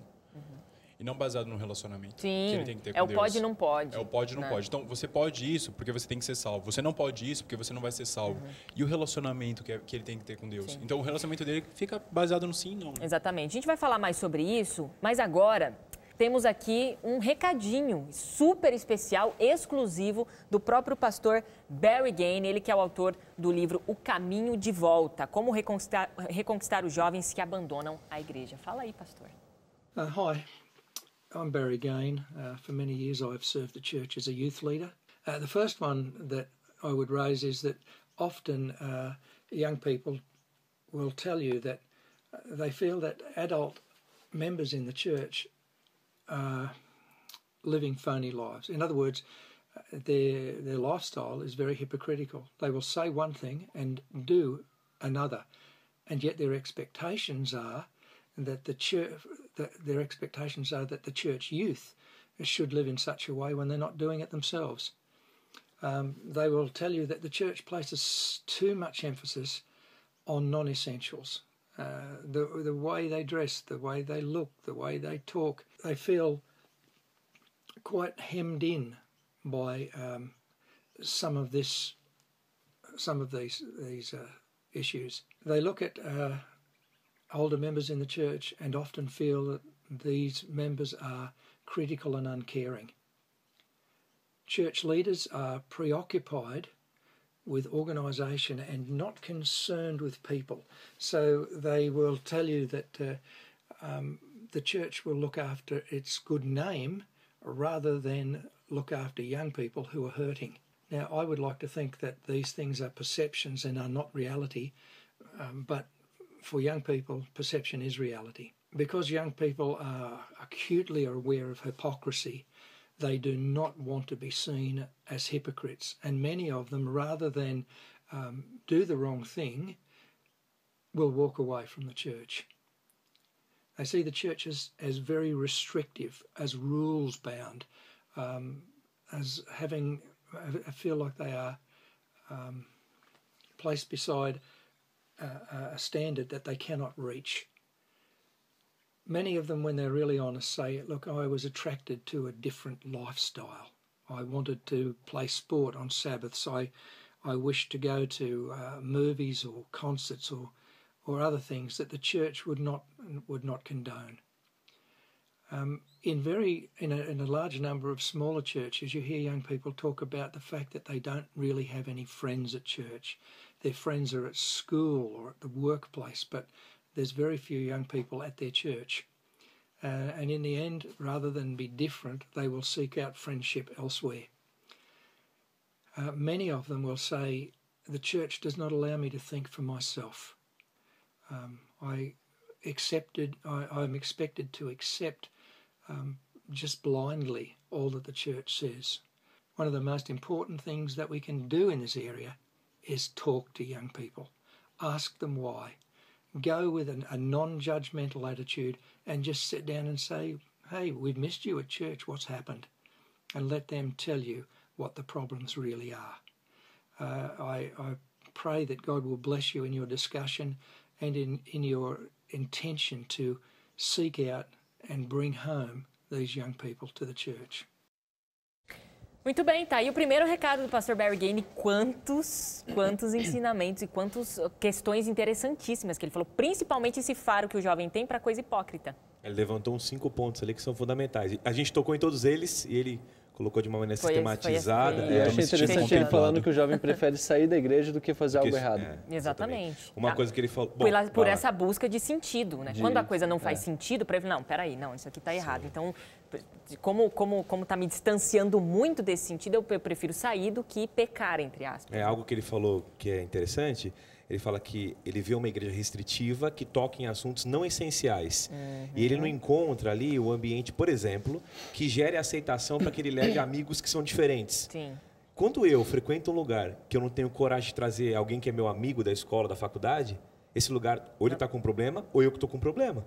E não baseado no relacionamento que ele tem que ter com Deus. É o pode e não pode. É o pode e não pode. Então, você pode isso porque você tem que ser salvo. Você não pode isso porque você não vai ser salvo. E o relacionamento que ele tem que ter com Deus. Então, o relacionamento dele fica baseado no sim e não. Exatamente. A gente vai falar mais sobre isso, mas agora temos aqui um recadinho super especial, exclusivo, do próprio pastor Barry Gain, ele que é o autor do livro O Caminho de Volta, como reconquistar os jovens que abandonam a igreja. Fala aí, pastor. Hi, I'm Barry Gain. For many years I've served the church as a youth leader. The first one that I would raise is that often young people will tell you that they feel that adult members in the church are living phony lives. In other words, their lifestyle is very hypocritical. They will say one thing and do another, and yet their expectations are that the church youth should live in such a way when they're not doing it themselves. They will tell you that the church places too much emphasis on non-essentials. The way they dress, the way they look, the way they talk. They feel quite hemmed in by some of these issues. They look at older members in the church and often feel that these members are critical and uncaring. Church leaders are preoccupied with organisation and not concerned with people. So they will tell you that the church will look after its good name rather than look after young people who are hurting. Now, I would like to think that these things are perceptions and are not reality, but for young people, perception is reality. Because young people are acutely aware of hypocrisy, they do not want to be seen as hypocrites, and many of them, rather than do the wrong thing, will walk away from the church. They see the church as very restrictive, as rules-bound, as having, I feel like they are placed beside a standard that they cannot reach. Many of them, when they're really honest, say, look, I was attracted to a different lifestyle. I wanted to play sport on Sabbaths. I wished to go to movies or concerts or other things that the church would not condone. In a large number of smaller churches, you hear young people talk about the fact that they don't really have any friends at church. Their friends are at school or at the workplace, but there's very few young people at their church. And in the end, rather than be different, they will seek out friendship elsewhere. Many of them will say, the church does not allow me to think for myself. I'm expected to accept just blindly all that the church says. One of the most important things that we can do in this area is talk to young people. Ask them why. Go with a non-judgmental attitude and just sit down and say, hey, we've missed you at church, what's happened? And let them tell you what the problems really are. I pray that God will bless you in your discussion and in your intention to seek out and bring home these young people to the church. Muito bem, tá aí o primeiro recado do pastor Barry Gain. Quantos ensinamentos e quantas questões interessantíssimas que ele falou, principalmente esse faro que o jovem tem para coisa hipócrita. Ele levantou uns 5 pontos ali que são fundamentais. A gente tocou em todos eles e ele colocou de uma maneira sistematizada. Eu achei interessante ele falando que o jovem prefere sair da igreja do que fazer algo errado. Exatamente. Uma coisa que ele falou... Bom, por essa busca de sentido, né? Quando a coisa não faz sentido, para ele, não, peraí, não, isso aqui está errado. Então, como está me distanciando muito desse sentido, eu prefiro sair do que pecar, entre aspas. É algo que ele falou que é interessante. Ele fala que ele vê uma igreja restritiva que toca em assuntos não essenciais. E ele não encontra ali o ambiente, por exemplo, que gere aceitação para que ele leve amigos que são diferentes. Sim. Quando eu frequento um lugar que eu não tenho coragem de trazer alguém que é meu amigo da escola, da faculdade, esse lugar ou ele está com problema ou eu que estou com problema.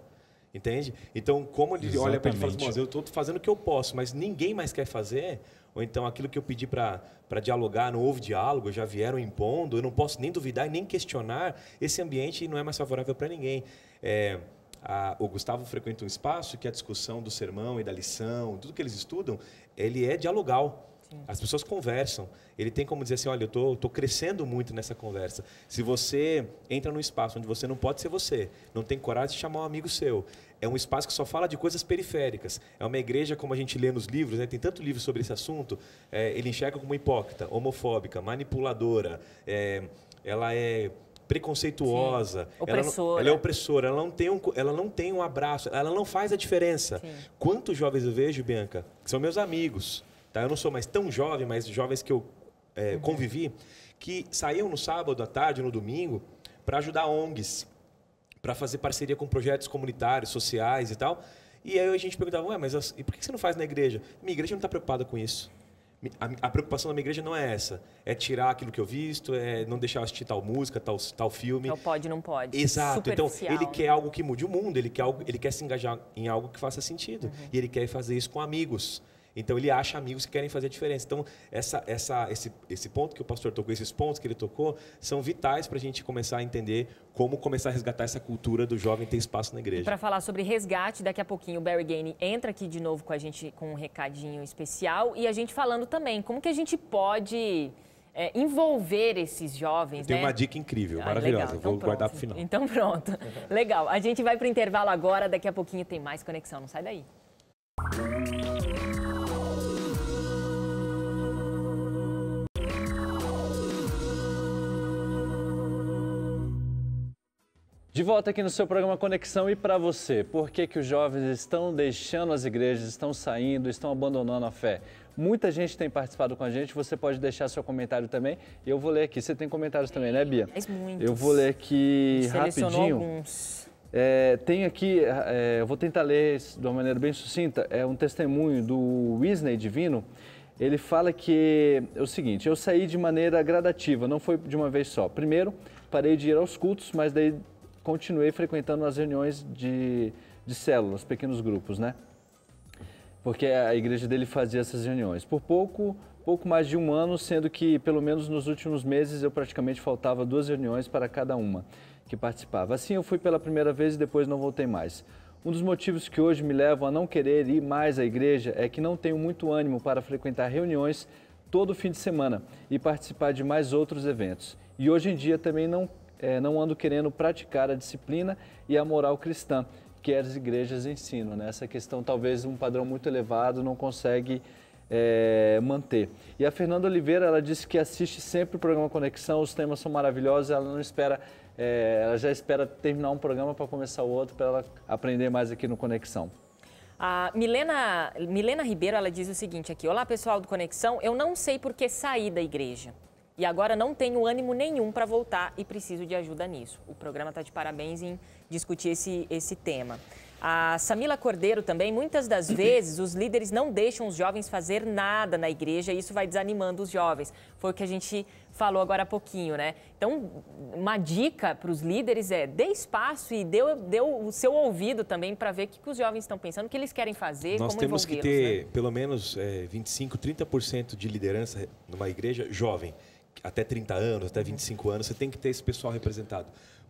Entende? Então, como ele olha para ele e fala assim, eu estou fazendo o que eu posso, mas ninguém mais quer fazer, ou então aquilo que eu pedi para dialogar, não houve diálogo, já vieram impondo, eu não posso nem duvidar e nem questionar, esse ambiente não é mais favorável para ninguém. O Gustavo frequenta um espaço que a discussão do sermão e da lição, tudo que eles estudam, ele é dialogal. As pessoas conversam. Ele tem como dizer assim, olha, eu tô crescendo muito nessa conversa. Se você entra num espaço onde você não pode ser você, não tem coragem de chamar um amigo seu, é um espaço que só fala de coisas periféricas. É uma igreja, como a gente lê nos livros, né? Tem tanto livro sobre esse assunto, ele enxerga como hipócrita, homofóbica, manipuladora, ela é preconceituosa, ela é opressora, ela não tem um abraço, ela não faz a diferença. Sim. Quantos jovens eu vejo, Bianca, que são meus amigos, tá? Eu não sou mais tão jovem, mas jovens que eu convivi, que saíam no sábado à tarde, no domingo, para ajudar ONGs, para fazer parceria com projetos comunitários, sociais e tal. E aí a gente perguntava, ué, mas e por que você não faz na igreja? Minha igreja não está preocupada com isso. A preocupação da minha igreja não é essa. É tirar aquilo que eu visto, é não deixar eu assistir tal música, tal filme. Não pode, não pode. Exato. Então, ele quer algo que mude o mundo, ele quer se engajar em algo que faça sentido. E ele quer fazer isso com amigos. Então, ele acha amigos que querem fazer a diferença. Então, esse ponto que o pastor tocou, esses pontos que ele tocou, são vitais para a gente começar a entender como começar a resgatar essa cultura do jovem ter espaço na igreja. Para falar sobre resgate, daqui a pouquinho o Barry Gainey entra aqui de novo com a gente com um recadinho especial. E a gente falando também como que a gente pode envolver esses jovens, Tem uma dica incrível, maravilhosa. Legal. Então, vou guardar para o final. Então, pronto. Legal. A gente vai para o intervalo agora. Daqui a pouquinho tem mais Conexão. Não sai daí. De volta aqui no seu programa Conexão e para você, por que os jovens estão deixando as igrejas, estão saindo, estão abandonando a fé? Muita gente tem participado com a gente, você pode deixar seu comentário também e eu vou ler aqui. Você tem comentários também, né, Bia? Muitos. Eu vou ler aqui rapidinho. Alguns. Tem aqui, eu vou tentar ler de uma maneira bem sucinta, é um testemunho do Wisney Divino. Ele fala que é o seguinte, eu saí de maneira gradativa, não foi de uma vez só. Primeiro, parei de ir aos cultos, mas daí continuei frequentando as reuniões de células, pequenos grupos, né? Porque a igreja dele fazia essas reuniões. Por pouco mais de um ano, sendo que pelo menos nos últimos meses eu praticamente faltava 2 reuniões para cada uma que participava. Assim eu fui pela primeira vez e depois não voltei mais. Um dos motivos que hoje me levam a não querer ir mais à igreja é que não tenho muito ânimo para frequentar reuniões todo fim de semana e participar de mais outros eventos. E hoje em dia também não ando querendo praticar a disciplina e a moral cristã que as igrejas ensinam, né? Essa questão, talvez um padrão muito elevado, não consegue manter. E a Fernanda Oliveira, ela disse que assiste sempre o programa Conexão, os temas são maravilhosos, ela não espera, ela já espera terminar um programa para começar o outro, para ela aprender mais aqui no Conexão. A Milena Ribeiro, ela diz o seguinte aqui, olá pessoal do Conexão, eu não sei por que saí da igreja. E agora não tenho ânimo nenhum para voltar e preciso de ajuda nisso. O programa está de parabéns em discutir esse tema. A Samila Cordeiro também, muitas das vezes os líderes não deixam os jovens fazer nada na igreja e isso vai desanimando os jovens. Foi o que a gente falou agora há pouquinho, né? Então, uma dica para os líderes dê espaço e dê o seu ouvido também para ver o que os jovens estão pensando, o que eles querem fazer, Nós como temos que ter, né? pelo menos 25, 30% de liderança numa igreja jovem. Até 30 anos, até 25 anos, você tem que ter esse pessoal representado.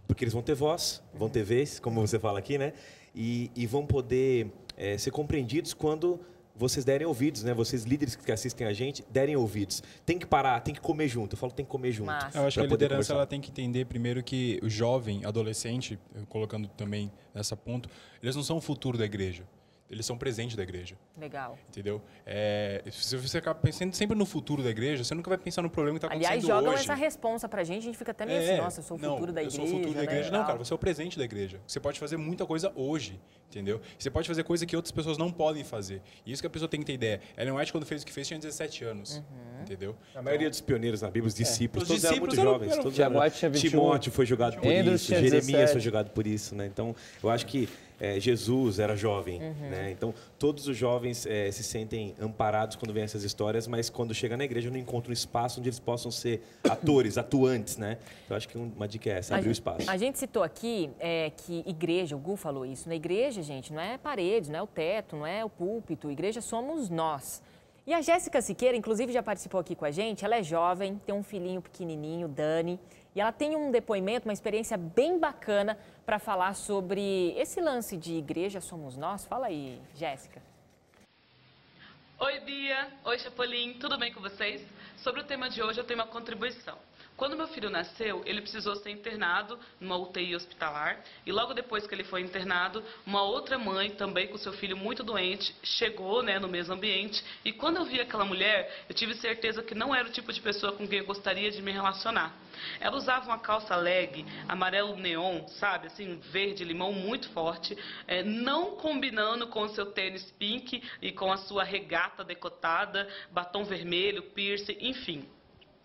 Porque eles vão ter voz, vão ter vez, como você fala aqui, né? E vão poder ser compreendidos quando vocês derem ouvidos, né? Vocês, líderes que assistem a gente, derem ouvidos. Tem que parar, tem que comer junto. Eu falo tem que comer junto. Eu acho que a liderança ela tem que entender primeiro que o jovem, adolescente, colocando também nessa ponto, eles não são o futuro da igreja. Eles são presente da igreja. Legal. Entendeu? Se você acaba pensando sempre no futuro da igreja, você nunca vai pensar no problema que está acontecendo hoje. Aliás, jogam essa responsa pra gente fica até meio assim, nossa, eu sou o futuro da igreja. Eu sou o futuro da igreja. Né? Não, cara, você é o presente da igreja. Você pode fazer muita coisa hoje, entendeu? Você pode fazer coisa que outras pessoas não podem fazer. E isso que a pessoa tem que ter ideia. Ellen White, quando fez o que fez, tinha 17 anos. Entendeu? A maioria dos pioneiros na Bíblia, os discípulos, todos eram muito jovens. Tiago White tinha 21. Timóteo foi julgado por isso, Jeremias foi julgado por isso, né? Então, eu acho que Jesus era jovem, né? Então todos os jovens se sentem amparados quando vêm essas histórias, mas quando chega na igreja não encontram um espaço onde eles possam ser atores, atuantes, né? Eu acho que uma dica é essa, abrir o espaço. A gente citou aqui que igreja, o Gu falou isso, na igreja, gente, não é parede, não é o teto, não é o púlpito, igreja somos nós. E a Jéssica Siqueira, inclusive, já participou aqui com a gente, ela é jovem, tem um filhinho pequenininho, Dani, e ela tem um depoimento, uma experiência bem bacana para falar sobre esse lance de igreja somos nós. Fala aí, Jéssica. Oi, Bia. Oi, Chapolin. Tudo bem com vocês? Sobre o tema de hoje, eu tenho uma contribuição. Quando meu filho nasceu, ele precisou ser internado numa UTI hospitalar. E logo depois que ele foi internado, uma outra mãe, também com seu filho muito doente, chegou, no mesmo ambiente. E quando eu vi aquela mulher, eu tive certeza que não era o tipo de pessoa com quem eu gostaria de me relacionar. Ela usava uma calça leg, amarelo neon, sabe? Assim, verde, limão, muito forte. Não combinando com o seu tênis pink e com a sua regata decotada, batom vermelho, piercing, enfim.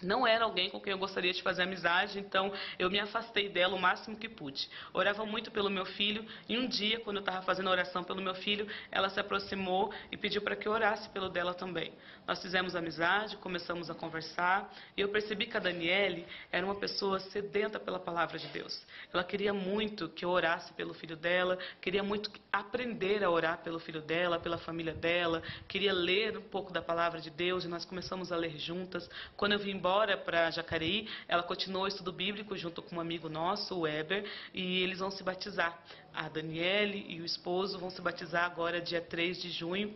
Não era alguém com quem eu gostaria de fazer amizade, então eu me afastei dela o máximo que pude. Orava muito pelo meu filho e um dia, quando eu estava fazendo a oração pelo meu filho, ela se aproximou e pediu para que eu orasse pelo dela também. Nós fizemos amizade, começamos a conversar e eu percebi que a Daniele era uma pessoa sedenta pela palavra de Deus. Ela queria muito que eu orasse pelo filho dela, queria muito aprender a orar pelo filho dela, pela família dela, queria ler um pouco da palavra de Deus e nós começamos a ler juntas. Quando eu vim embora para Jacareí, ela continuou o estudo bíblico junto com um amigo nosso, o Weber, e eles vão se batizar. A Daniele e o esposo vão se batizar agora, dia 3 de junho,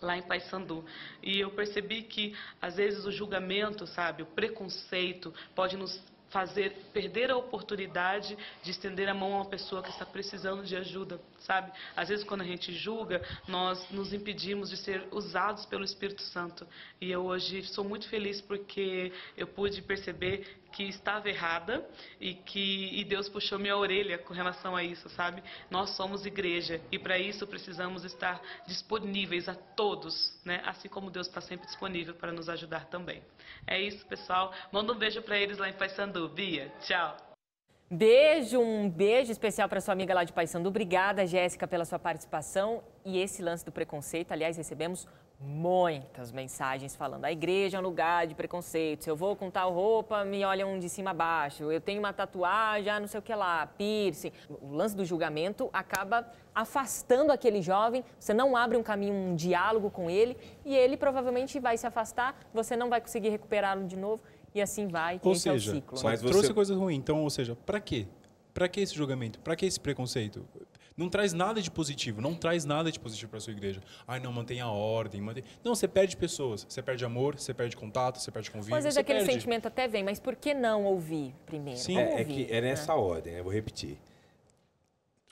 lá em Paysandu. E eu percebi que, às vezes, o julgamento, sabe, o preconceito pode nos fazer perder a oportunidade de estender a mão a uma pessoa que está precisando de ajuda, sabe? Às vezes, quando a gente julga, nós nos impedimos de ser usados pelo Espírito Santo. E eu hoje sou muito feliz porque eu pude perceber que estava errada e Deus puxou minha orelha com relação a isso, sabe? Nós somos igreja e para isso precisamos estar disponíveis a todos, né? Assim como Deus está sempre disponível para nos ajudar também. É isso, pessoal. Manda um beijo para eles lá em Paysandu. Bia, tchau. Beijo, um beijo especial para sua amiga lá de Paysandu. Obrigada, Jéssica, pela sua participação. E esse lance do preconceito, aliás, recebemos muitas mensagens falando a igreja é um lugar de preconceito. Se eu vou com tal roupa, me olham de cima a baixo. Eu tenho uma tatuagem, não sei o que lá, piercing. O lance do julgamento acaba afastando aquele jovem. Você não abre um caminho, um diálogo com ele e ele provavelmente vai se afastar. Você não vai conseguir recuperá-lo de novo e assim vai. Ou seja, é o ciclo, só trouxe coisa ruim. Então, ou seja, para quê? Para que esse julgamento? Para que esse preconceito? Não traz nada de positivo, não traz nada de positivo para a sua igreja. Ai, não, mantenha a ordem. Não, você perde pessoas, você perde amor, você perde contato, você perde convívio. Às vezes aquele sentimento até vem, mas por que não ouvir primeiro? Sim, é nessa ordem, eu vou repetir.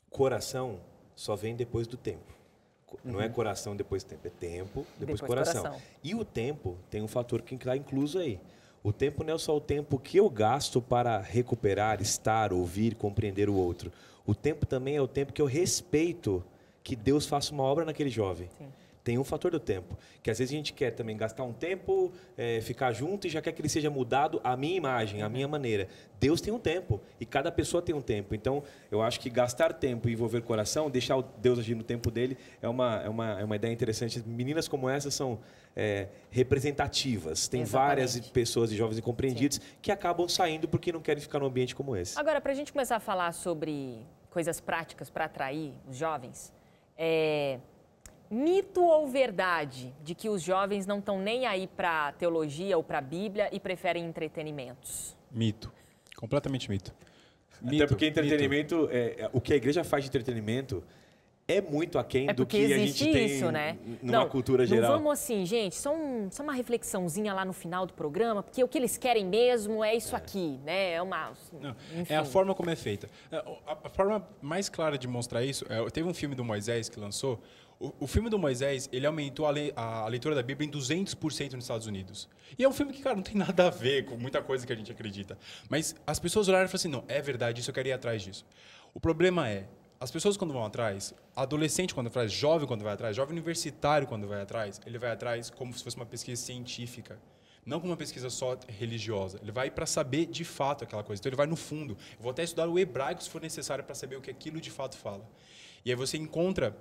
Coração só vem depois do tempo. Não é coração depois tempo, é tempo depois coração. E o tempo tem um fator que está incluso aí. O tempo não é só o tempo que eu gasto para recuperar, estar, ouvir, compreender o outro. O tempo também é o tempo que eu respeito que Deus faça uma obra naquele jovem. Sim. Tem um fator do tempo, que às vezes a gente quer também gastar um tempo, ficar junto e já quer que ele seja mudado à minha imagem, à minha maneira. Deus tem um tempo e cada pessoa tem um tempo. Então, eu acho que gastar tempo e envolver coração, deixar o Deus agir no tempo dele, é uma ideia interessante. Meninas como essa são representativas. Tem várias pessoas e jovens incompreendidos que acabam saindo porque não querem ficar num ambiente como esse. Agora, para a gente começar a falar sobre coisas práticas para atrair os jovens, mito ou verdade de que os jovens não estão nem aí para teologia ou para a Bíblia e preferem entretenimentos? Mito. Completamente mito. Até porque entretenimento, o que a igreja faz de entretenimento é muito aquém do que a gente tem isso, né? numa cultura geral. Não vamos assim, gente, só uma reflexãozinha lá no final do programa, porque o que eles querem mesmo é isso aqui, né? É a forma como é feita. A forma mais clara de mostrar isso, teve um filme do Moisés que lançou. O filme do Moisés, ele aumentou a leitura da Bíblia em 200% nos Estados Unidos. E é um filme que, cara, não tem nada a ver com muita coisa que a gente acredita. Mas as pessoas olharam e falaram assim, não, é verdade, isso eu quero ir atrás disso. O problema é, as pessoas quando vão atrás, adolescente quando vai atrás, jovem quando vai atrás, jovem universitário quando vai atrás, ele vai atrás como se fosse uma pesquisa científica. Não como uma pesquisa só religiosa. Ele vai para saber de fato aquela coisa. Então ele vai no fundo. Eu vou até estudar o hebraico se for necessário para saber o que aquilo de fato fala. E aí você encontra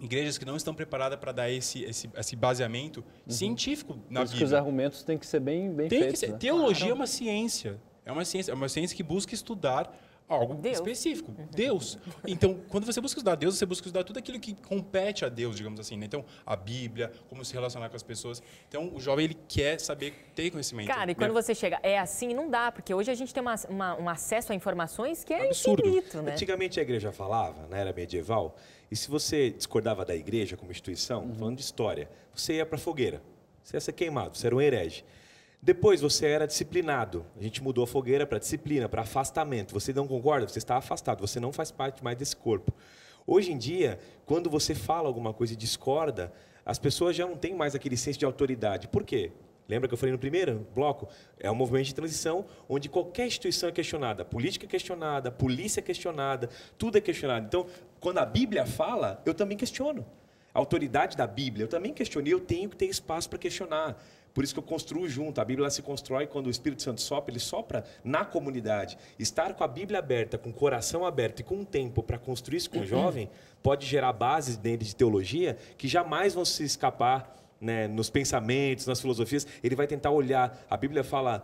igrejas que não estão preparadas para dar esse baseamento científico na Bíblia. Que os argumentos têm que ser bem feitos. Teologia é uma ciência. É uma ciência que busca estudar algo específico, Deus. Então, quando você busca estudar Deus, você busca estudar tudo aquilo que compete a Deus, digamos assim, né? Então, a Bíblia, como se relacionar com as pessoas. Então, o jovem, ele quer saber, ter conhecimento. Cara, e quando você chega, é assim, não dá, porque hoje a gente tem um acesso a informações que é absurdo, infinito, né? Antigamente a igreja falava, na era medieval, e se você discordava da igreja como instituição, falando de história, você ia para a fogueira, você ia ser queimado, você era um herege. Depois você era disciplinado. A gente mudou a fogueira para disciplina, para afastamento. Você não concorda? Você está afastado. Você não faz parte mais desse corpo. Hoje em dia, quando você fala alguma coisa e discorda, as pessoas já não têm mais aquele senso de autoridade. Por quê? Lembra que eu falei no primeiro bloco? É um movimento de transição onde qualquer instituição é questionada. A política é questionada, a polícia é questionada, tudo é questionado. Então, quando a Bíblia fala, eu também questiono. A autoridade da Bíblia, eu também questionei, eu tenho que ter espaço para questionar. Por isso que eu construo junto. A Bíblia ela se constrói quando o Espírito Santo sopra, ele sopra na comunidade. Estar com a Bíblia aberta, com o coração aberto e com um tempo para construir isso com o jovem, pode gerar bases dele de teologia que jamais vão se escapar, né, nos pensamentos, nas filosofias. Ele vai tentar olhar. A Bíblia fala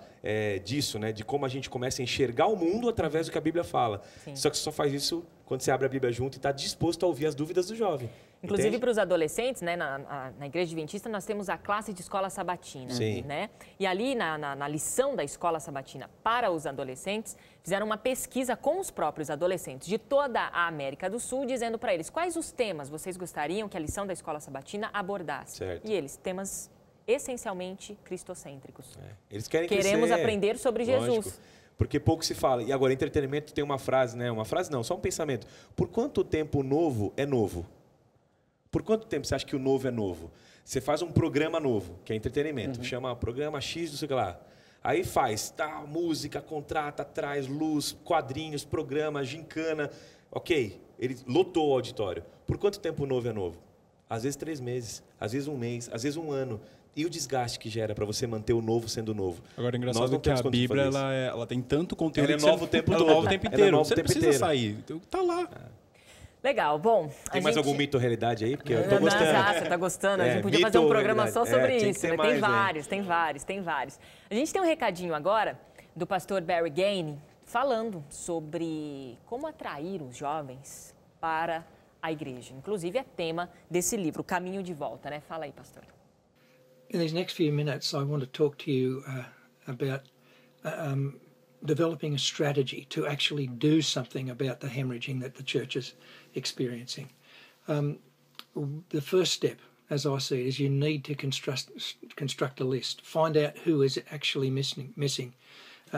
disso, né, de como a gente começa a enxergar o mundo através do que a Bíblia fala. Sim. Só que você só faz isso quando você abre a Bíblia junto e está disposto a ouvir as dúvidas do jovem. Inclusive para os adolescentes, né, na Igreja Adventista, nós temos a classe de escola sabatina. Sim. Né? E ali, na lição da escola sabatina para os adolescentes, fizeram uma pesquisa com os próprios adolescentes de toda a América do Sul, dizendo para eles quais os temas vocês gostariam que a lição da escola sabatina abordasse. Certo. E eles, temas essencialmente cristocêntricos. Eles querem Queremos crescer, aprender sobre lógico. Jesus. Porque pouco se fala. E agora, entretenimento tem uma frase, né? Uma frase não, só um pensamento. Por quanto tempo o novo é novo? Por quanto tempo você acha que o novo é novo? Você faz um programa novo, que é entretenimento. Chama programa X, não sei o que lá. Aí faz, música, contrata, traz luz, quadrinhos, programa, gincana. Ok, ele lotou o auditório. Por quanto tempo o novo é novo? Às vezes 3 meses, às vezes 1 mês, às vezes 1 ano. E o desgaste que gera para você manter o novo sendo novo? Agora, engraçado que a Bíblia ela tem tanto conteúdo. Ela é nova o tempo todo. Ela é nova o tempo inteiro. Você não precisa sair. Tá lá. Legal, bom. Tem mais algum mito ou realidade aí? Porque eu tô gostando. Você tá gostando? A gente podia fazer um programa só sobre isso. Né? Tem vários. A gente tem um recadinho agora do pastor Barry Gainey falando sobre como atrair os jovens para a igreja. Inclusive é tema desse livro, Caminho de Volta, né? Fala aí, pastor. In these next few minutes, I want to talk to you about developing a strategy to actually do something about the hemorrhaging that the church is experiencing. The first step, as I see it, is you need to construct a list. Find out who is actually missing.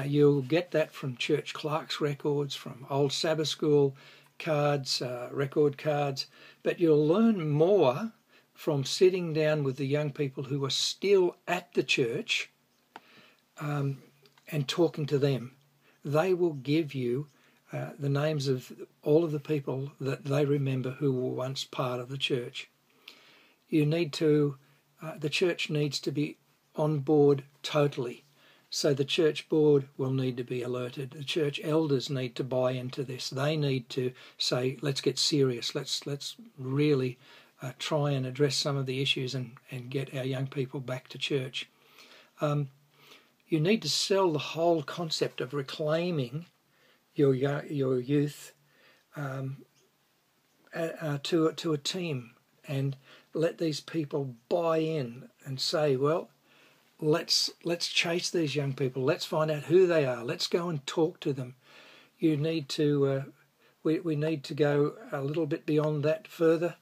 You'll get that from church clerks' records, from old Sabbath school cards, record cards, but you'll learn more from sitting down with the young people who are still at the church and talking to them. They will give you the names of all of the people that they remember who were once part of the church. You need to, the church needs to be on board totally. So the church board will need to be alerted. The church elders need to buy into this. They need to say, let's get serious. Let's really try and address some of the issues and get our young people back to church. You need to sell the whole concept of reclaiming your youth to a team and let these people buy in and say, well, let's chase these young people. Let's find out who they are. Let's go and talk to them. You need to we need to go a little bit beyond that further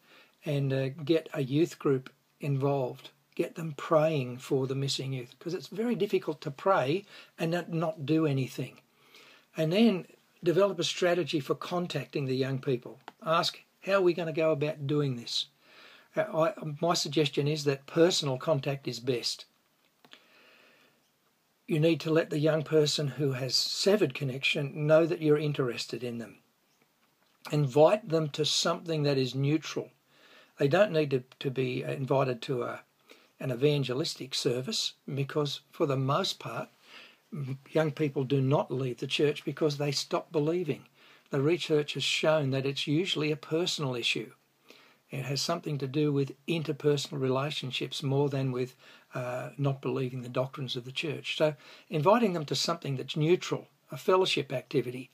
and get a youth group involved. Get them praying for the missing youth, because it's very difficult to pray and not do anything. And then develop a strategy for contacting the young people. Ask, how are we going to go about doing this? My suggestion is that personal contact is best. You need to let the young person who has severed connection know that you're interested in them. Invite them to something that is neutral. They don't need to be invited to an evangelistic service, because for the most part, young people do not leave the church because they stop believing. The research has shown that it's usually a personal issue. It has something to do with interpersonal relationships more than with not believing the doctrines of the church. So inviting them to something that's neutral, a fellowship activity,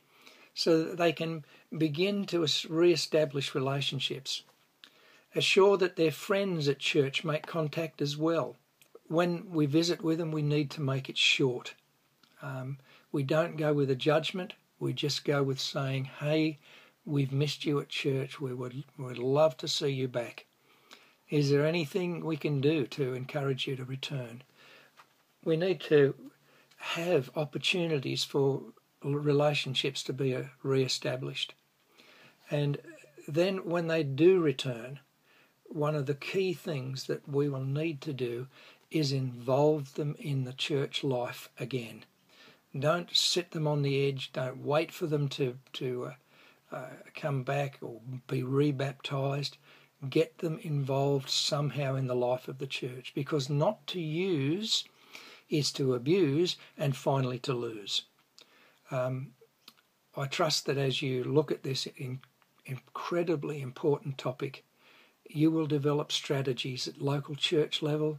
so that they can begin to re-establish relationships. Assure that their friends at church make contact as well. When we visit with them, we need to make it short. We don't go with a judgment. We just go with saying, hey, we've missed you at church. We'd love to see you back. Is there anything we can do to encourage you to return? We need to have opportunities for relationships to be re-established. And then when they do return, one of the key things that we will need to do is involve them in the church life again. Don't sit them on the edge. Don't wait for them to come back or be rebaptized. Get them involved somehow in the life of the church, because not to use is to abuse and finally to lose. I trust that as you look at this incredibly important topic, you will develop strategies at local church level,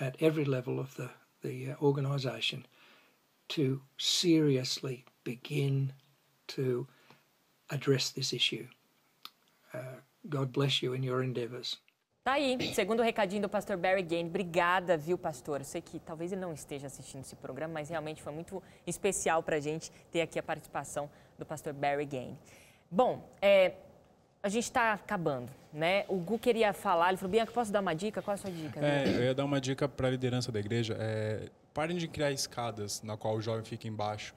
at every level of the organisation, to seriously begin to address this issue. God bless you in your endeavours. Tá aí, segundo o recadinho do pastor Barry Gain. Obrigada, viu, pastor? Eu sei que talvez ele não esteja assistindo esse programa, mas realmente foi muito especial para a gente ter aqui a participação do pastor Barry Gain. Bom, a gente está acabando, né? O Gu queria falar, ele falou, Bianca, posso dar uma dica? Qual é a sua dica? Eu ia dar uma dica para a liderança da igreja. Parem de criar escadas na qual o jovem fica embaixo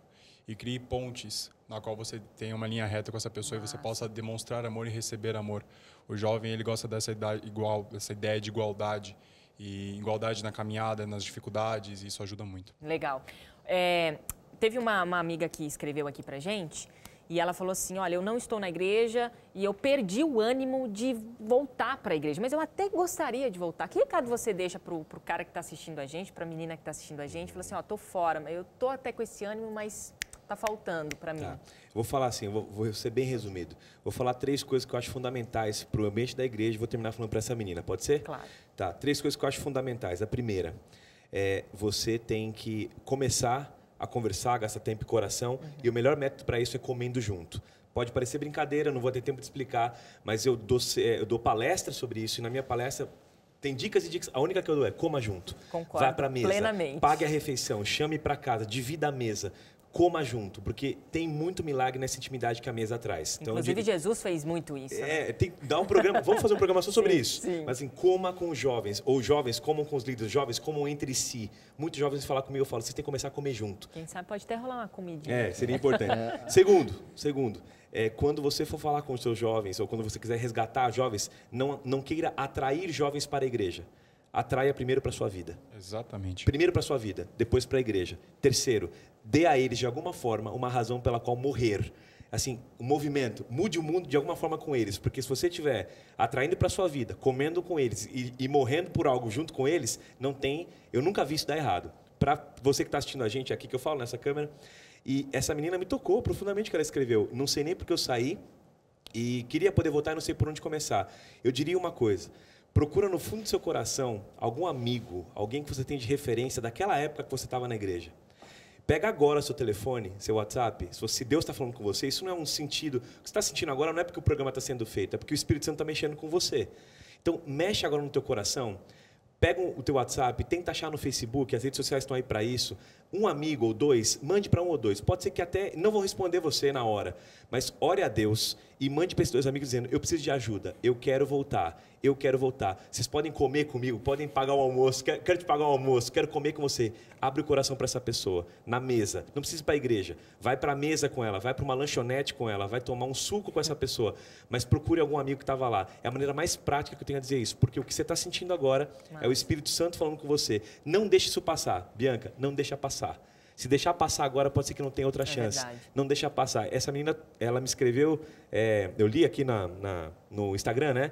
e crie pontes na qual você tenha uma linha reta com essa pessoa e você possa demonstrar amor e receber amor. O jovem, ele gosta dessa ideia de igualdade, e igualdade na caminhada, nas dificuldades, e isso ajuda muito. Legal. Teve uma amiga que escreveu aqui pra gente, e ela falou assim, olha, eu não estou na igreja e eu perdi o ânimo de voltar para a igreja, mas eu até gostaria de voltar. Que recado você deixa pro cara que está assistindo a gente, pra menina que está assistindo a gente? Fala assim, ó, tô fora, eu tô até com esse ânimo, mas tá faltando para mim. Tá. Vou falar assim, vou ser bem resumido. Vou falar 3 coisas que eu acho fundamentais para o ambiente da igreja e vou terminar falando para essa menina, pode ser? Claro. Tá, 3 coisas que eu acho fundamentais. A primeira é você tem que começar a conversar, gastar tempo e coração, e o melhor método para isso é comendo junto. Pode parecer brincadeira, não vou ter tempo de explicar, mas eu dou palestra sobre isso, e na minha palestra tem dicas e dicas. A única que eu dou é coma junto. Concordo, vá para a mesa, plenamente. Pague a refeição, chame para casa, divida a mesa. Coma junto, porque tem muito milagre nessa intimidade que a mesa traz. Então, inclusive, Jesus fez muito isso. Tem que dar um programa, vamos fazer um programa só sobre isso. Sim. Mas assim, coma com os jovens, ou jovens comam com os líderes, jovens comam entre si. Muitos jovens falam comigo, eu falo, vocês têm que começar a comer junto. Quem sabe pode até rolar uma comidinha. Seria importante. Segundo, quando você for falar com os seus jovens, ou quando você quiser resgatar jovens, não queira atrair jovens para a igreja. Atraia primeiro para a sua vida. Exatamente. Primeiro para a sua vida, depois para a igreja. Terceiro, dê a eles, de alguma forma, uma razão pela qual morrer. Assim, um movimento, mude o mundo de alguma forma com eles. Porque se você estiver atraindo para a sua vida, comendo com eles e morrendo por algo junto com eles, eu nunca vi isso dar errado. Para você que está assistindo a gente aqui, que eu falo nessa câmera, e essa menina me tocou profundamente o que ela escreveu. Não sei nem porque eu saí e queria poder voltar e não sei por onde começar. Eu diria uma coisa. Procura no fundo do seu coração algum amigo, alguém que você tem de referência daquela época que você estava na igreja. Pega agora seu telefone, seu WhatsApp, se Deus está falando com você, isso não é um sentido. O que você está sentindo agora não é porque o programa está sendo feito, é porque o Espírito Santo está mexendo com você. Então, mexe agora no teu coração, pega o teu WhatsApp, tenta achar no Facebook, as redes sociais estão aí para isso, um amigo ou 2, mande para 1 ou 2. Pode ser que até não vou responder você na hora, mas ore a Deus e mande para esses 2 amigos dizendo, eu preciso de ajuda, eu quero voltar. Vocês podem comer comigo, podem pagar o almoço, quero te pagar o almoço, quero comer com você. Abre o coração para essa pessoa, na mesa. Não precisa ir para a igreja. Vai para a mesa com ela, vai para uma lanchonete com ela, vai tomar um suco com essa pessoa. Mas procure algum amigo que estava lá. É a maneira mais prática que eu tenho a dizer isso, porque o que você está sentindo agora é o Espírito Santo falando com você. Não deixe isso passar, Bianca, não deixa passar. Se deixar passar agora, pode ser que não tenha outra chance. Verdade. Não deixa passar. Essa menina, ela me escreveu, eu li aqui no Instagram, né?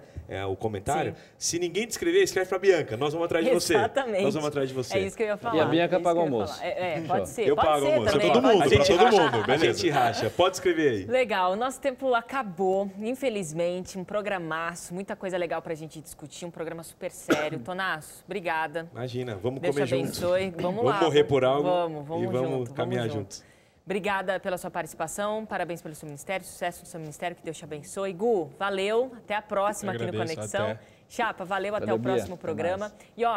O comentário. Sim. Se ninguém te escrever, escreve para a Bianca. Nós vamos atrás de você. Exatamente. Nós vamos atrás de você. É isso que eu ia falar. E a Bianca paga o almoço. Pode ser. Eu pago o almoço. Também. Todo mundo. Todo mundo. Beleza. A gente racha. Pode escrever aí. Legal. O nosso tempo acabou, infelizmente. Um programaço. Muita coisa legal para a gente discutir. Um programa super sério. Tonasso, obrigada. Imagina. Vamos Deus comer te abençoe. junto. Vamos lá. Vamos morrer por algo. Vamos e vamos junto, caminhar juntos. Obrigada pela sua participação, parabéns pelo seu ministério, sucesso no seu ministério, que Deus te abençoe. Gu, valeu, até a próxima aqui no Conexão. Até. Chapa, valeu, até o próximo programa. E ó,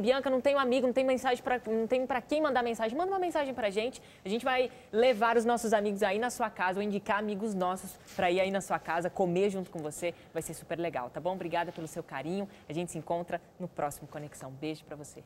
Bianca, não tem um amigo, não tem mensagem não tem para quem mandar mensagem. Manda uma mensagem pra gente. A gente vai levar os nossos amigos aí na sua casa, ou indicar amigos nossos para ir aí na sua casa, comer junto com você. Vai ser super legal, tá bom? Obrigada pelo seu carinho. A gente se encontra no próximo Conexão. Beijo para você.